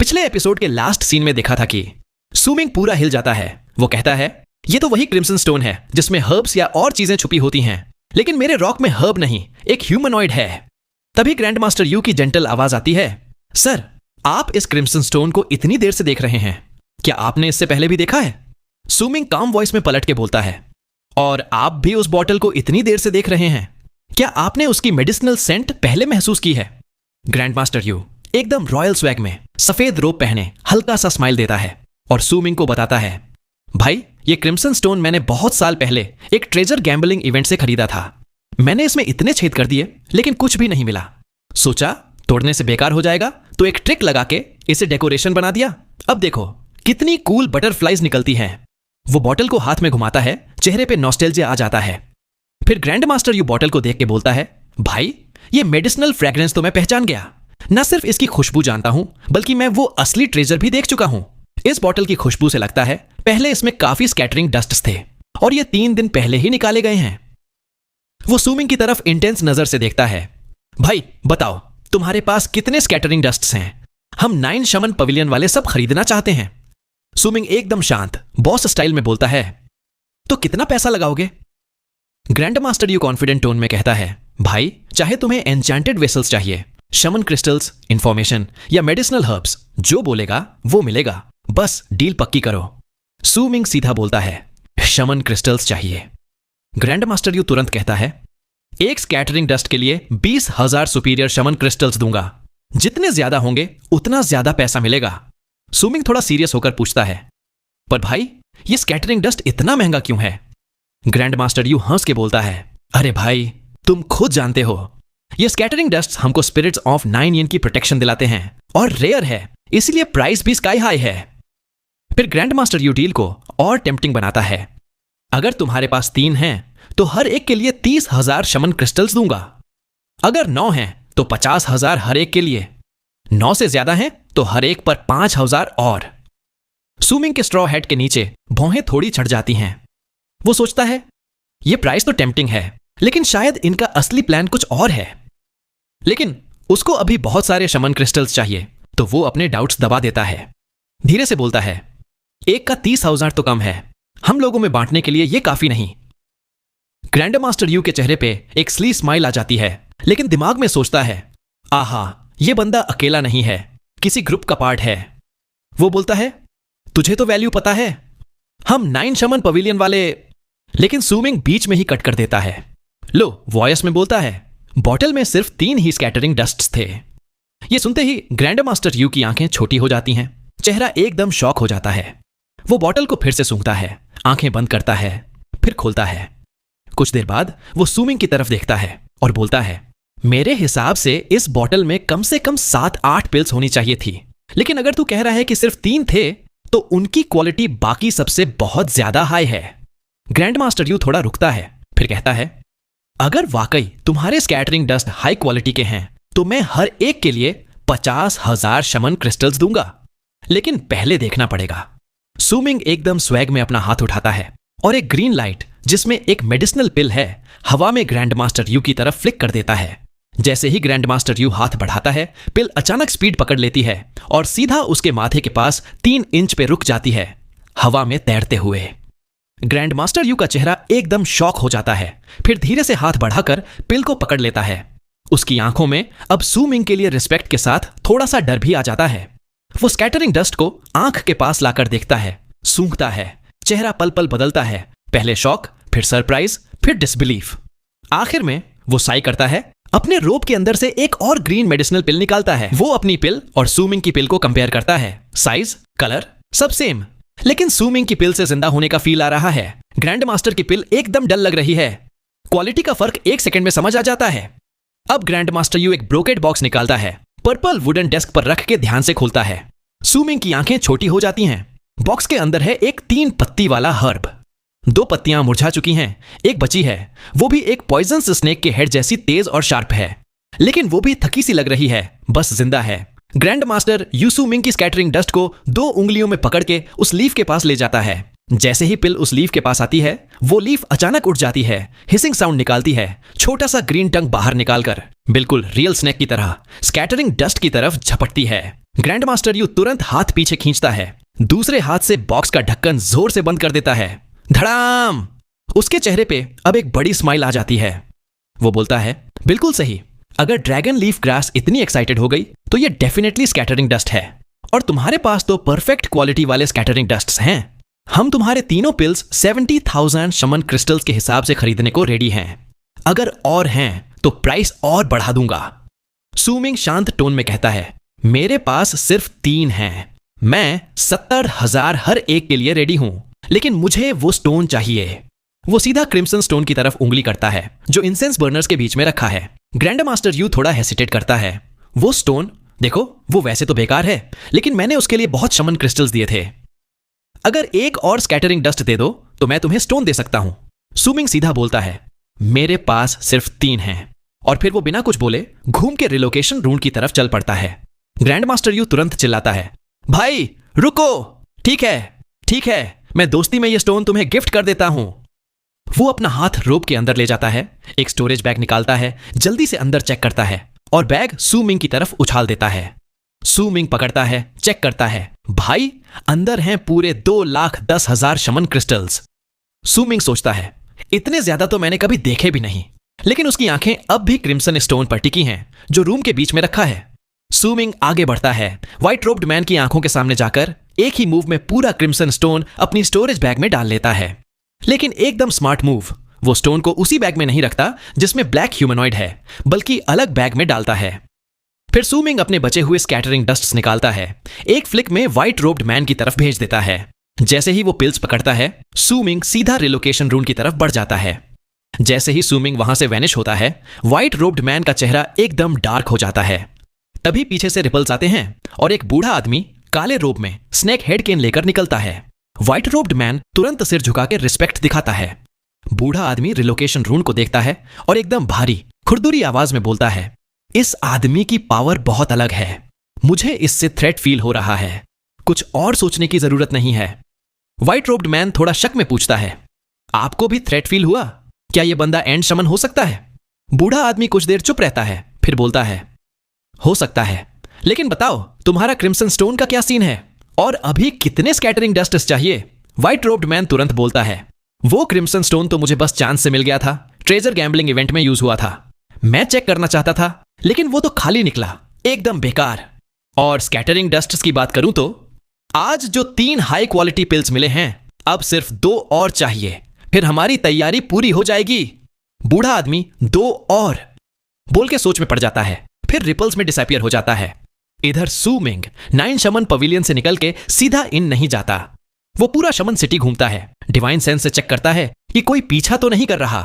पिछले एपिसोड के last scene में देखा था कि सूमिंग पूरा हिल जाता है। वो कहता है ये तो वही क्रिम्सन स्टोन है जिसमें हर्ब्स या और चीजें छुपी होती हैं, लेकिन मेरे रॉक में हर्ब नहीं, एक ह्यूमनॉइड है। तभी ग्रैंड मास्टर यू की जेंटल आवाज आती है, सर आप इस क्रिम्सन स्टोन को इतनी देर से देख रहे हैं, क्या आपने इससे पहले भी देखा है? सूमिंग काम वॉइस में पलट के बोलता है, और आप भी उस बॉटल को इतनी देर से देख रहे हैं, क्या आपने उसकी मेडिसिनल सेंट पहले महसूस की है? ग्रैंड मास्टर यू एकदम रॉयल स्वैग में सफेद रोब पहने हल्का सा स्माइल देता है और सूमिंग को बताता है, भाई ये क्रिम्सन स्टोन मैंने बहुत साल पहले एक ट्रेजर गैम्बलिंग इवेंट से खरीदा था। मैंने इसमें इतने छेद कर दिए लेकिन कुछ भी नहीं मिला। सोचा तोड़ने से बेकार हो जाएगा तो एक ट्रिक लगा के इसे डेकोरेशन बना दिया। अब देखो कितनी कूल बटरफ्लाइज निकलती हैं। वो बॉटल को हाथ में घुमाता है, चेहरे पे नॉस्टैल्जिया आ जाता है। फिर ग्रैंड मास्टर यू बॉटल को देख के बोलता है, भाई ये मेडिसिनल फ्रेग्रेंस तो मैं पहचान गया। न सिर्फ इसकी खुशबू जानता हूं बल्कि मैं वो असली ट्रेजर भी देख चुका हूं। इस बॉटल की खुशबू से लगता है पहले इसमें काफी स्कैटरिंग डस्ट्स थे और ये 3 दिन पहले ही निकाले गए हैं। वो सूमिंग की तरफ इंटेंस नजर से देखता है, भाई बताओ तुम्हारे पास कितने स्कैटरिंग डस्ट्स हैं? हम 9 शमन पवेलियन वाले सब खरीदना चाहते हैं। सूमिंग एकदम शांत बॉस स्टाइल में बोलता है, तो कितना पैसा लगाओगे? Grand master you confident tone में कहता है, भाई चाहे तुम्हें एन्चेंटेड वेसल्स चाहिए, शमन क्रिस्टल्स, इंफॉर्मेशन या मेडिसिनल हर्ब्स, जो बोलेगा वो मिलेगा, बस डील पक्की करो। सूमिंग सीधा बोलता है, शमन क्रिस्टल्स चाहिए। ग्रैंड मास्टर यू तुरंत कहता है, एक स्कैटरिंग डस्ट के लिए 20,000 सुपीरियर शमन क्रिस्टल्स दूंगा। जितने ज्यादा होंगे उतना ज्यादा पैसा मिलेगा। सूमिंग थोड़ा सीरियस होकर पूछता है, पर भाई ये स्कैटरिंग डस्ट इतना महंगा क्यों है? ग्रैंड मास्टर यू हंस के बोलता है, अरे भाई तुम खुद जानते हो, ये स्कैटरिंग डस्ट हमको स्पिरिट्स ऑफ 9 येन की प्रोटेक्शन दिलाते हैं और रेयर है, इसलिए प्राइस भी स्काई हाई है। फिर ग्रैंड मास्टर यू डील को और टेम्पटिंग बनाता है, अगर तुम्हारे पास 3 हैं तो हर एक के लिए 30,000 शमन क्रिस्टल्स दूंगा। अगर 9 हैं तो 50,000 हर एक के लिए। 9 से ज्यादा हैं तो हर एक पर 5,000 और। सूमिंग के स्ट्रॉ हेड के नीचे भौहें थोड़ी चढ़ जाती हैं। वो सोचता है ये प्राइस तो टेम्पटिंग है, लेकिन शायद इनका असली प्लान कुछ और है। लेकिन उसको अभी बहुत सारे शमन क्रिस्टल्स चाहिए, तो वो अपने डाउट्स दबा देता है। धीरे से बोलता है, एक का 30,000 तो कम है, हम लोगों में बांटने के लिए ये काफी नहीं। ग्रैंड मास्टर यू के चेहरे पे एक स्ली स्माइल आ जाती है, लेकिन दिमाग में सोचता है, आहा ये बंदा अकेला नहीं है, किसी ग्रुप का पार्ट है। वो बोलता है, तुझे तो वैल्यू पता है, हम 9 शमन पवेलियन वाले। लेकिन सूमिंग बीच में ही कट कर देता है। लो वॉयस में बोलता है, बॉटल में सिर्फ 3 ही स्कैटरिंग डस्ट्स थे। ये सुनते ही ग्रैंड मास्टर यू की आंखें छोटी हो जाती हैं, चेहरा एकदम शॉक हो जाता है। वो बॉटल को फिर से सूंघता है, आंखें बंद करता है, फिर खोलता है। कुछ देर बाद वो सूमिंग की तरफ देखता है और बोलता है, मेरे हिसाब से इस बॉटल में कम से कम 7-8 पिल्स होनी चाहिए थी, लेकिन अगर तू कह रहा है कि सिर्फ 3 थे तो उनकी क्वालिटी बाकी सबसे बहुत ज्यादा हाई है। ग्रैंड मास्टर यू थोड़ा रुकता है, फिर कहता है, अगर वाकई तुम्हारे स्कैटरिंग डस्ट हाई क्वालिटी के हैं तो मैं हर एक के लिए 50,000 शमन क्रिस्टल्स दूंगा, लेकिन पहले देखना पड़ेगा। सूमिंग एकदम स्वैग में अपना हाथ उठाता है और एक ग्रीन लाइट जिसमें एक मेडिसिनल पिल है हवा में ग्रैंड मास्टर यू की तरफ फ्लिक कर देता है। जैसे ही ग्रैंड मास्टर यू हाथ बढ़ाता है, पिल अचानक स्पीड पकड़ लेती है और सीधा उसके माथे के पास 3 इंच पे रुक जाती है, हवा में तैरते हुए। ग्रैंड मास्टर यू का चेहरा एकदम शॉक हो जाता है, फिर धीरे से हाथ बढ़ाकर पिल को पकड़ लेता है। उसकी आंखों में अब सूमिंग के लिए रिस्पेक्ट के साथ थोड़ा सा डर भी आ जाता है। वो स्कैटरिंग डस्ट को आंख के पास लाकर देखता है, सूंघता है, चेहरा पल पल बदलता है, पहले शॉक, फिर सरप्राइज, फिर डिसबिलीफ। आखिर में वो साई करता है, अपने रोब के अंदर से एक और ग्रीन मेडिसिनल पिल निकालता है। वो अपनी पिल और सूमिंग की पिल को कंपेयर करता है, साइज, कलर सब सेम, लेकिन सूमिंग की पिल से जिंदा होने का फील आ रहा है। ग्रैंड मास्टर की पिल एकदम डल लग रही है। क्वालिटी का फर्क 1 सेकंड में समझ आ जाता है। अब ग्रैंड मास्टर यू एक ब्रोकेड बॉक्स निकालता है, पर्पल वुडन डेस्क पर रख के ध्यान से खोलता है। सूमिंग की आंखें छोटी हो जाती हैं। बॉक्स के अंदर है एक 3 पत्ती वाला हर्ब। 2 पत्तियां मुरझा चुकी हैं, एक बची है, वो भी एक पॉइजनस स्नेक के हेड जैसी तेज और शार्प है, लेकिन वो भी थकी सी लग रही है, बस जिंदा है। ग्रैंड मास्टर यू सूमिंग की स्कैटरिंग डस्ट को 2 उंगलियों में पकड़ के उस लीफ के पास ले जाता है। जैसे ही पिल उस लीफ के पास आती है, वो लीफ अचानक उठ जाती है, हिसिंग साउंड निकालती है, छोटा सा ग्रीन टंग बाहर निकालकर बिल्कुल रियल स्नेक की तरह स्कैटरिंग डस्ट की तरफ झपटती है। ग्रैंड मास्टर यू तुरंत हाथ पीछे खींचता है, दूसरे हाथ से बॉक्स का ढक्कन जोर से बंद कर देता है। धड़ाम! उसके चेहरे पे अब एक बड़ी स्माइल आ जाती है। वो बोलता है, बिल्कुल सही, अगर ड्रैगन लीफ ग्रास इतनी एक्साइटेड हो गई तो ये डेफिनेटली स्कैटरिंग डस्ट है, और तुम्हारे पास तो परफेक्ट क्वालिटी वाले स्कैटरिंग डस्ट्स हैं। हम तुम्हारे तीनों पिल्स 70,000 शमन क्रिस्टल्स के हिसाब से खरीदने को रेडी हैं। अगर और हैं तो प्राइस और बढ़ा दूंगा। सू मिंग शांत टोन में कहता है, मेरे पास सिर्फ 3 हैं। मैं 70,000 हर एक के लिए रेडी हूं, लेकिन मुझे वो स्टोन चाहिए। वो सीधा क्रिम्सन स्टोन की तरफ उंगली करता है जो इंसेंस बर्नर्स के बीच में रखा है। ग्रैंड मास्टर यू थोड़ा हेसिटेट करता है। वो स्टोन, देखो, वो वैसे तो बेकार है, लेकिन मैंने उसके लिए बहुत शमन क्रिस्टल्स दिए थे। अगर एक और स्कैटरिंग डस्ट दे दो तो मैं तुम्हें स्टोन दे सकता हूं। सू मिंग सीधा बोलता है, मेरे पास सिर्फ 3 हैं, और फिर वो बिना कुछ बोले घूम के रिलोकेशन रूम की तरफ चल पड़ता है। ग्रैंड मास्टर यू तुरंत चिल्लाता है, भाई रुको, ठीक है, मैं दोस्ती में ये स्टोन तुम्हें गिफ्ट कर देता हूं। वो अपना हाथ रोप के अंदर ले जाता है, एक स्टोरेज बैग निकालता है, जल्दी से अंदर चेक करता है और बैग सू मिंग की तरफ उछाल देता है। सू मिंग पकड़ता है, चेक करता है, भाई अंदर हैं पूरे 2,10,000 शमन क्रिस्टल्स। सू मिंग सोचता है, इतने ज्यादा तो मैंने कभी देखे भी नहीं, लेकिन उसकी आंखें अब भी क्रिम्सन स्टोन पर टिकी हैं जो रूम के बीच में रखा है। सू मिंग आगे बढ़ता है, व्हाइट रोब्ड मैन की आंखों के सामने जाकर एक ही मूव में पूरा क्रिम्सन स्टोन अपनी स्टोरेज बैग में डाल लेता है। लेकिन एकदम स्मार्ट मूव, वो स्टोन को उसी बैग में नहीं रखता जिसमें ब्लैक ह्यूमनॉइड है, बल्कि अलग बैग में डालता है। फिर सू मिंग अपने बचे हुए स्कैटरिंग डस्ट्स निकालता है, एक फ्लिक में व्हाइट रोब्ड मैन की तरफ भेज देता है। जैसे ही वो पिल्स पकड़ता है, सू मिंग सीधा रिलोकेशन रूम की तरफ बढ़ जाता है। जैसे ही सू मिंग वहां से वैनिश होता है, व्हाइट रोब्ड मैन का चेहरा एकदम डार्क हो जाता है। तभी पीछे से रिपल्स आते हैं और एक बूढ़ा आदमी काले रोब में स्नेक हेड केन लेकर निकलता है। व्हाइट रोब्ड मैन तुरंत सिर झुका के रिस्पेक्ट दिखाता है। बूढ़ा आदमी रिलोकेशन रूम को देखता है और एकदम भारी खुरदुरी आवाज में बोलता है, इस आदमी की पावर बहुत अलग है, मुझे इससे थ्रेट फील हो रहा है, कुछ और सोचने की जरूरत नहीं है। व्हाइट रोब्ड मैन थोड़ा शक में पूछता है, आपको भी थ्रेट फील हुआ? क्या यह बंदा एंड शमन हो सकता है? बूढ़ा आदमी कुछ देर चुप रहता है, फिर बोलता है, हो सकता है, लेकिन बताओ तुम्हारा क्रिम्सन स्टोन का क्या सीन है, और अभी कितने स्कैटरिंग डस्ट्स चाहिए? व्हाइट रोब्ड मैन तुरंत बोलता है, वो क्रिम्सन स्टोन तो मुझे बस चांस से मिल गया था, ट्रेजर गैम्बलिंग इवेंट में यूज हुआ था। मैं चेक करना चाहता था, लेकिन वो तो खाली निकला, एकदम बेकार। और स्कैटरिंग डस्ट्स की बात करूं तो आज जो 3 हाई क्वालिटी पिल्स मिले हैं, अब सिर्फ 2 और चाहिए, फिर हमारी तैयारी पूरी हो जाएगी। बूढ़ा आदमी 2 और बोल के सोच में पड़ जाता है, फिर रिपल्स में डिसअपियर हो जाता है। इधर सू मिंग 9 शमन पवेलियन से निकल के सीधा इन नहीं जाता, वो पूरा शमन सिटी घूमता है, डिवाइन सेंस से चेक करता है कि कोई पीछा तो नहीं कर रहा,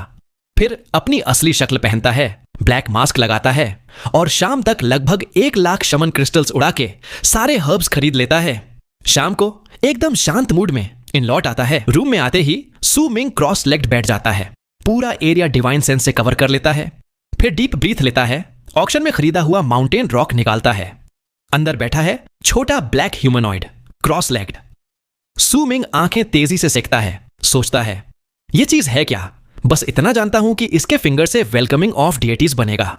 फिर अपनी असली शक्ल पहनता है, ब्लैक मास्क लगाता है और शाम तक लगभग 1 लाख शमन क्रिस्टल्स उड़ा के सारे हर्ब्स खरीद लेता है। शाम को एकदम शांत मूड में इन लौट आता है। रूम में आते ही सू मिंग क्रॉस लेग्ड बैठ जाता है, पूरा एरिया डिवाइन सेंस से कवर कर लेता है, फिर डीप ब्रीथ लेता है, ऑक्शन में खरीदा हुआ माउंटेन रॉक निकालता है। अंदर बैठा है छोटा ब्लैक ह्यूमनॉइड, क्रॉस लेग्ड। सू मिंग आंखें तेजी से सेकता है, सोचता है, ये चीज है क्या? बस इतना जानता हूं कि इसके फिंगर से वेलकमिंग ऑफ डिएटीज बनेगा।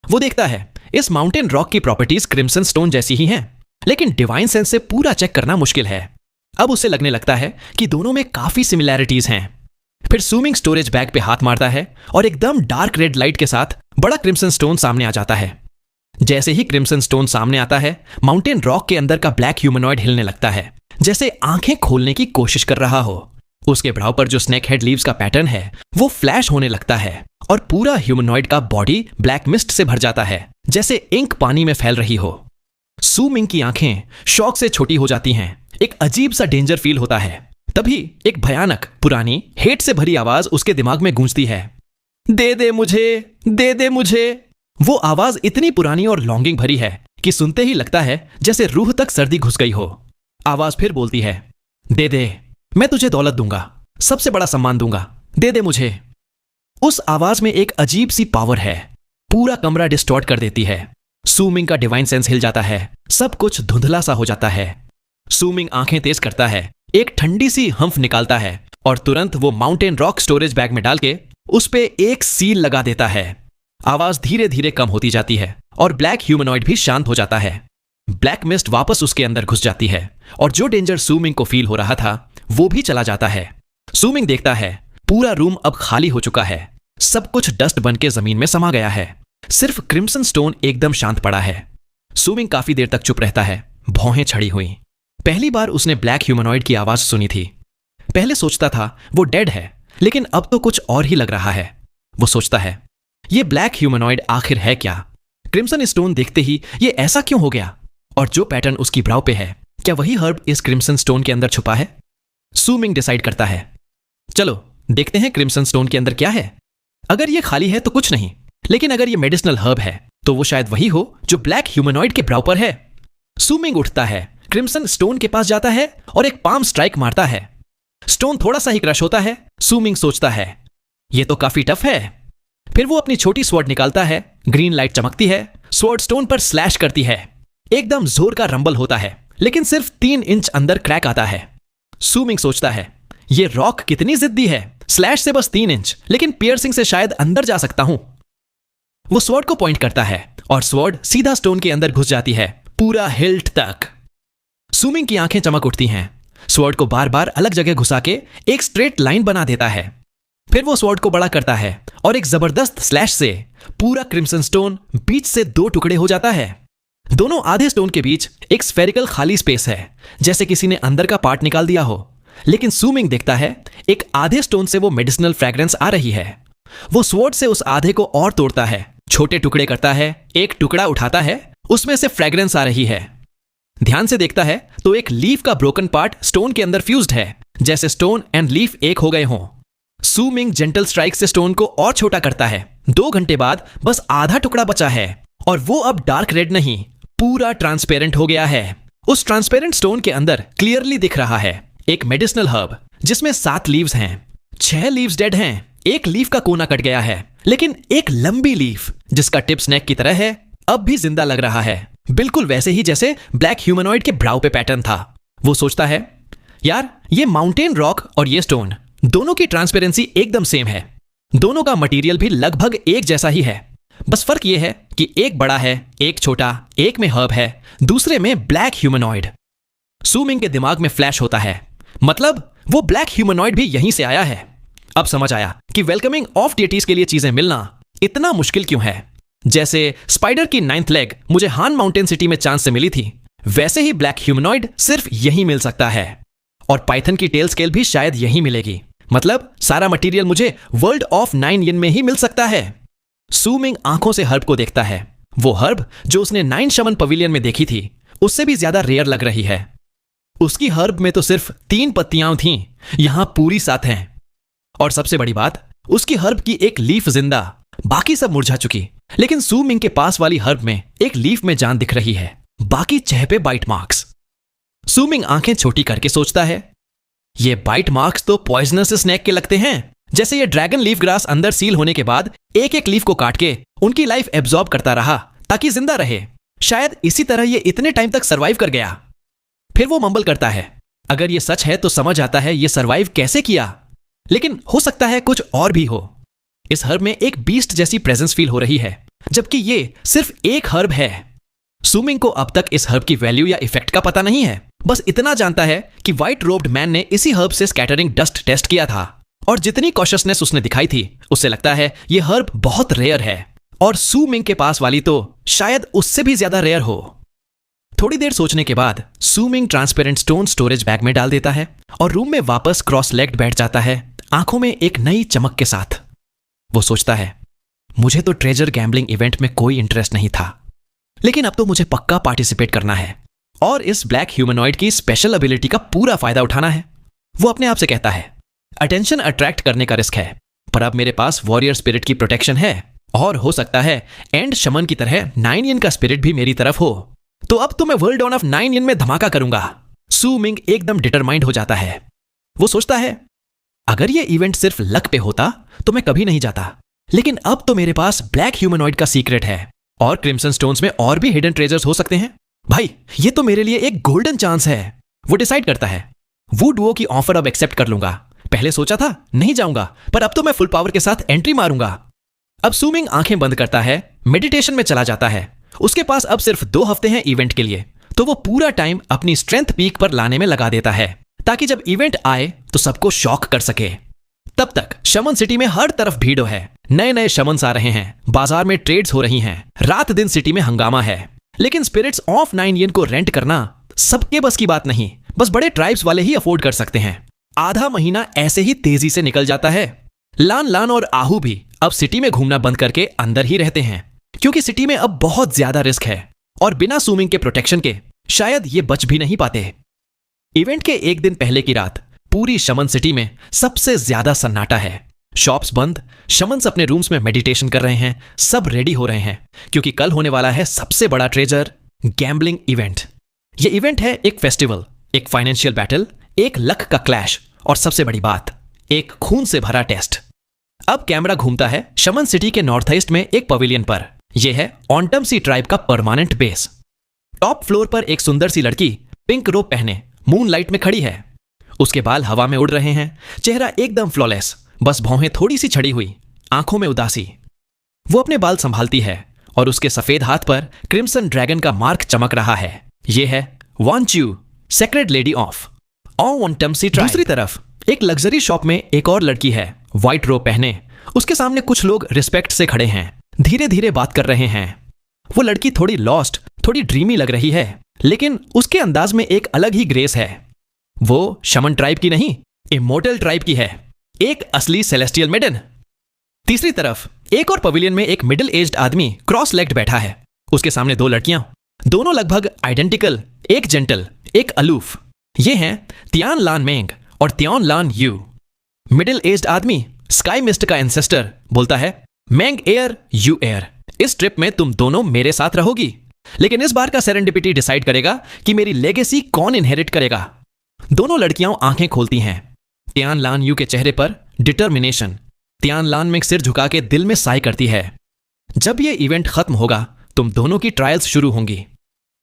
वो देखता है इस माउंटेन रॉक की प्रॉपर्टीज क्रिम्सन स्टोन जैसी ही हैं, लेकिन डिवाइन सेंस से पूरा चेक करना मुश्किल है। अब उसे लगने लगता है कि दोनों में काफी सिमिलैरिटीज हैं। फिर सू मिंग स्टोरेज बैग पे हाथ मारता है और एकदम डार्क रेड लाइट के साथ बड़ा क्रिम्सन स्टोन सामने आ जाता है। जैसे ही क्रिम्सन स्टोन सामने आता है, माउंटेन रॉक के अंदर का ब्लैक ह्यूमनॉइड हिलने लगता है, जैसे आंखें खोलने की कोशिश कर रहा हो। उसके भ्राव पर जो स्नेक हेड लीव्स का पैटर्न है वो फ्लैश होने लगता है और पूरा ह्यूमनॉइड का बॉडी ब्लैक मिस्ट से भर जाता है, जैसे इंक पानी में फैल रही हो। सू मिंग की आंखें शौक से छोटी हो जाती हैं, एक अजीब सा डेंजर फील होता है। तभी एक भयानक पुरानी हेट से भरी आवाज उसके दिमाग में गूंजती है, दे दे मुझे, दे दे मुझे। वो आवाज इतनी पुरानी और लॉन्गिंग भरी है कि सुनते ही लगता है जैसे रूह तक सर्दी घुस गई हो। आवाज फिर बोलती है, दे दे, मैं तुझे दौलत दूंगा, सबसे बड़ा सम्मान दूंगा, दे दे मुझे। उस आवाज में एक अजीब सी पावर है, पूरा कमरा डिस्टॉर्ट कर देती है। सू मिंग का डिवाइन सेंस हिल जाता है, सब कुछ धुंधला सा हो जाता है। सू मिंग आंखें तेज करता है, एक ठंडी सी हंफ निकालता है और तुरंत वो माउंटेन रॉक स्टोरेज बैग में डाल के उस पे एक सील लगा देता है। आवाज धीरे धीरे कम होती जाती है और ब्लैक ह्यूमनॉइड भी शांत हो जाता है। ब्लैक मिस्ट वापस उसके अंदर घुस जाती है और जो डेंजर सूमिंग को फील हो रहा था वो भी चला जाता है। सूमिंग देखता है पूरा रूम अब खाली हो चुका है, सब कुछ डस्ट बन के जमीन में समा गया है, सिर्फ क्रिम्सन स्टोन एकदम शांत पड़ा है। सूमिंग काफी देर तक चुप रहता है, भौहें छड़ी हुई। पहली बार उसने ब्लैक ह्यूमनॉइड की आवाज सुनी थी। पहले सोचता था वो डेड है, लेकिन अब तो कुछ और ही लग रहा है। वो सोचता है ये ब्लैक ह्यूमनॉइड आखिर है क्या? क्रिम्सन स्टोन देखते ही ये ऐसा क्यों हो गया? और जो पैटर्न उसकी ब्राउ पे है, क्या वही हर्ब इस क्रिम्सन स्टोन के अंदर छुपा है? सूमिंग डिसाइड करता है, चलो देखते हैं क्रिम्सन स्टोन के अंदर क्या है। अगर ये खाली है तो कुछ नहीं, लेकिन अगर ये मेडिसिनल हर्ब है तो वो शायद वही हो जो ब्लैक ह्यूमनॉइड के ब्राउ पर है। सूमिंग उठता है, क्रिम्सन स्टोन के पास जाता है और एक पाम स्ट्राइक मारता है। स्टोन थोड़ा सा ही क्रश होता है। सूमिंग सोचता है ये तो काफी टफ है। फिर वो अपनी छोटी स्वॉर्ड निकालता है, ग्रीन लाइट चमकती है, स्वॉर्ड स्टोन पर स्लैश करती है। एकदम जोर का रंबल होता है, लेकिन सिर्फ 3 इंच अंदर क्रैक आता है। सूमिंग सोचता है ये रॉक कितनी जिद्दी है, स्लैश से बस 3 इंच, लेकिन पियर्सिंग से शायद अंदर जा सकता हूं। वो स्वॉर्ड को पॉइंट करता है और स्वॉर्ड सीधा स्टोन के अंदर घुस जाती है, पूरा हिल्ट तक। सूमिंग की आंखें चमक उठती हैं। स्वॉर्ड को बार बार अलग जगह घुसा के एक स्ट्रेट लाइन बना देता है। फिर वो स्वॉर्ड को बड़ा करता है और एक जबरदस्त स्लैश से पूरा क्रिम्सन स्टोन बीच से 2 टुकड़े हो जाता है। दोनों आधे स्टोन के बीच एक स्फेरिकल खाली स्पेस है, जैसे किसी ने अंदर का पार्ट निकाल दिया हो। लेकिन सूमिंग देखता है एक आधे स्टोन से वो मेडिसिनल फ्रेग्रेंस आ रही है। वो स्वॉर्ड से उस आधे को और तोड़ता है, छोटे टुकड़े करता है, एक टुकड़ा उठाता है, उसमें से फ्रेग्रेंस आ रही है। ध्यान से देखता है तो एक लीफ का ब्रोकन पार्ट स्टोन के अंदर फ्यूज्ड है, जैसे स्टोन एंड लीफ एक हो गए हों। सूमिंग जेंटल स्ट्राइक से स्टोन को और छोटा करता है। 2 घंटे बाद बस आधा टुकड़ा बचा है और वो अब डार्क रेड नहीं, पूरा ट्रांसपेरेंट हो गया है। उस ट्रांसपेरेंट स्टोन के अंदर क्लियरली दिख रहा है एक मेडिसिनल हर्ब जिसमें 7 लीव्स हैं। 6 लीव्स डेड हैं, एक लीफ का कोना कट गया है, लेकिन एक लंबी लीफ जिसका टिप स्नेक की तरह है अब भी जिंदा लग रहा है, बिल्कुल वैसे ही जैसे ब्लैक ह्यूमनॉइड के ब्राउ पे पैटर्न था। वो सोचता है यार ये माउंटेन रॉक और ये स्टोन दोनों की ट्रांसपेरेंसी एकदम सेम है, दोनों का मटेरियल भी लगभग एक जैसा ही है। बस फर्क ये है कि एक बड़ा है, एक छोटा, एक में हर्ब है, दूसरे में ब्लैक ह्यूमनॉइड। सूमिंग के दिमाग में फ्लैश होता है, मतलब वो ब्लैक ह्यूमनॉइड भी यहीं से आया है। अब समझ आया कि वेलकमिंग ऑफ डेटीज के लिए चीजें मिलना इतना मुश्किल क्यों है। जैसे स्पाइडर की 9th लेग मुझे हान माउंटेन सिटी में चांस से मिली थी, वैसे ही ब्लैक ह्यूमनॉइड सिर्फ यहीं मिल सकता है। और पाइथन की टेल स्केल भी शायद यहीं मिलेगी, मतलब सारा मटेरियल मुझे वर्ल्ड ऑफ 9 यिन में ही मिल सकता है। सूमिंग आंखों से हर्ब को देखता है। वो हर्ब जो उसने 9 शमन पवेलियन में देखी थी उससे भी ज्यादा रेयर लग रही है। उसकी हर्ब में तो सिर्फ 3 पत्तियां थीं, यहां पूरी 7 हैं। और सबसे बड़ी बात, उसकी हर्ब की एक लीफ जिंदा, बाकी सब मुरझा चुकी। लेकिन सूमिंग के पास वाली हर्ब में एक लीफ में जान दिख रही है, बाकी चेहरे पे बाइट मार्क्स। सूमिंग आंखें छोटी करके सोचता है ये बाइट मार्क्स तो पॉइजनस स्नेक के लगते हैं, जैसे ये ड्रैगन लीफ ग्रास अंदर सील होने के बाद एक एक लीफ को काट के उनकी लाइफ एब्जॉर्ब करता रहा ताकि जिंदा रहे। शायद इसी तरह ये इतने टाइम तक सरवाइव कर गया। फिर वो मम्बल करता है, अगर ये सच है तो समझ आता है ये सरवाइव कैसे किया, लेकिन हो सकता है कुछ और भी हो। इस हर्ब में एक बीस्ट जैसी प्रेजेंस फील हो रही है, जबकि ये सिर्फ एक हर्ब है। सूमिंग को अब तक इस हर्ब की वैल्यू या इफेक्ट का पता नहीं है, बस इतना जानता है कि व्हाइट रोब्ड मैन ने इसी हर्ब से स्कैटरिंग डस्ट टेस्ट किया था और जितनी कॉशियसनेस उसने दिखाई थी उससे लगता है ये हर्ब बहुत रेयर है, और सूमिंग के पास वाली तो शायद उससे भी ज्यादा रेयर हो। थोड़ी देर सोचने के बाद सूमिंग ट्रांसपेरेंट स्टोन स्टोरेज बैग में डाल देता है और रूम में वापस क्रॉस लेग्ड बैठ जाता है, आंखों में एक नई चमक के साथ। वो सोचता है मुझे तो ट्रेजर गैम्बलिंग इवेंट में कोई इंटरेस्ट नहीं था, लेकिन अब तो मुझे पक्का पार्टिसिपेट करना है और इस ब्लैक ह्यूमनॉइड की स्पेशल एबिलिटी का पूरा फायदा उठाना है। वो अपने आप से कहता है अटेंशन अट्रैक्ट करने का रिस्क है, पर अब मेरे पास वॉरियर स्पिरिट की प्रोटेक्शन है और हो सकता है एंड शमन की तरह 9 यिन का स्पिरिट भी मेरी तरफ हो, तो अब तो मैं वर्ल्ड ऑफ 9 यिन में धमाका करूंगा। सूमिंग एकदम डिटरमाइंड हो जाता है। वो सोचता है अगर ये इवेंट सिर्फ लक पे होता तो मैं कभी नहीं जाता, लेकिन अब तो मेरे पास ब्लैक ह्यूमनॉइड का सीक्रेट है और क्रिम्सन स्टोन्स में और भी हिडन ट्रेजर्स हो सकते हैं। भाई ये तो मेरे लिए एक गोल्डन चांस है। वो डिसाइड करता है वो डुओ की ऑफर अब एक्सेप्ट कर लूंगा। पहले सोचा था नहीं जाऊंगा, पर अब तो मैं फुल पावर के साथ एंट्री मारूंगा। अब सूमिंग आंखें बंद करता है, मेडिटेशन में चला जाता है। उसके पास अब सिर्फ 2 हफ्ते हैं इवेंट के लिए, तो वो पूरा टाइम अपनी स्ट्रेंथ पीक पर लाने में लगा देता है ताकि जब इवेंट आए तो सबको शॉक कर सके। तब तक शमन सिटी में हर तरफ भीड़ है, नए नए शमन्स आ रहे हैं, बाजार में ट्रेड्स हो रही हैं, रात दिन सिटी में हंगामा है। लेकिन स्पिरिट्स ऑफ 9 yen को रेंट करना सबके बस की बात नहीं, बस बड़े ट्राइब्स वाले ही अफोर्ड कर सकते हैं। आधा महीना ऐसे ही तेजी से निकल जाता है। लान लान और आहू भी अब सिटी में घूमना बंद करके अंदर ही रहते हैं, क्योंकि सिटी में अब बहुत ज्यादा रिस्क है और बिना सूमिंग के प्रोटेक्शन के शायद ये बच भी नहीं पाते। इवेंट के एक दिन पहले की रात पूरी शमन सिटी में सबसे ज्यादा सन्नाटा है। शॉप्स बंद, शमन्स अपने रूम्स में मेडिटेशन कर रहे हैं, सब रेडी हो रहे हैं क्योंकि कल होने वाला है सबसे बड़ा ट्रेजर गैम्बलिंग इवेंट। ये इवेंट है एक फेस्टिवल, एक फाइनेंशियल बैटल, एक लक का क्लैश और सबसे बड़ी बात, एक खून से भरा टेस्ट। अब कैमरा घूमता है शमन सिटी के नॉर्थ ईस्ट में एक पवेलियन पर। यह है ऑन्टमसी ट्राइब का परमानेंट बेस। टॉप फ्लोर पर एक सुंदर सी लड़की पिंक रोब पहने मूनलाइट में खड़ी है। उसके बाल हवा में उड़ रहे हैं, चेहरा एकदम फ्लॉलेस, बस भौहें थोड़ी सी छड़ी हुई, आंखों में उदासी। वो अपने बाल संभालती है और उसके सफेद हाथ पर क्रिम्सन ड्रैगन का मार्क चमक रहा है। यह है Wan Chu, sacred lady of autumn sea tribe. दूसरी तरफ एक लग्जरी शॉप में एक और लड़की है, व्हाइट रोब पहने। उसके सामने कुछ लोग रिस्पेक्ट से खड़े हैं, धीरे धीरे बात कर रहे हैं। वो लड़की थोड़ी लॉस्ट, थोड़ी ड्रीमी लग रही है, लेकिन उसके अंदाज में एक अलग ही ग्रेस है। वो शमन ट्राइब की नहीं, इमोर्टल ट्राइब की है, एक असली सेलेस्टियल मेडन। तीसरी तरफ एक और पवेलियन में एक मिडिल एज्ड आदमी क्रॉस लेग्ड बैठा है। उसके सामने दो लड़कियां, दोनों लगभग आइडेंटिकल, एक जेंटल, एक अलूफ। ये हैं तियान लान मेंग और त्योन लान यू। मिडिल एज्ड आदमी स्काई मिस्ट का एंसेस्टर बोलता है, मेंग एयर यू एयर, इस ट्रिप में तुम दोनों मेरे साथ रहोगी, लेकिन इस बार का सेरेंडिपिटी डिसाइड करेगा कि मेरी लेगेसी कौन इनहेरिट करेगा। दोनों लड़कियां आंखें खोलती हैं। तियान लान यू के चेहरे पर डिटर्मिनेशन। तियान लान में सिर झुका के दिल में साई करती है, जब ये इवेंट खत्म होगा तुम दोनों की ट्रायल्स शुरू होंगी।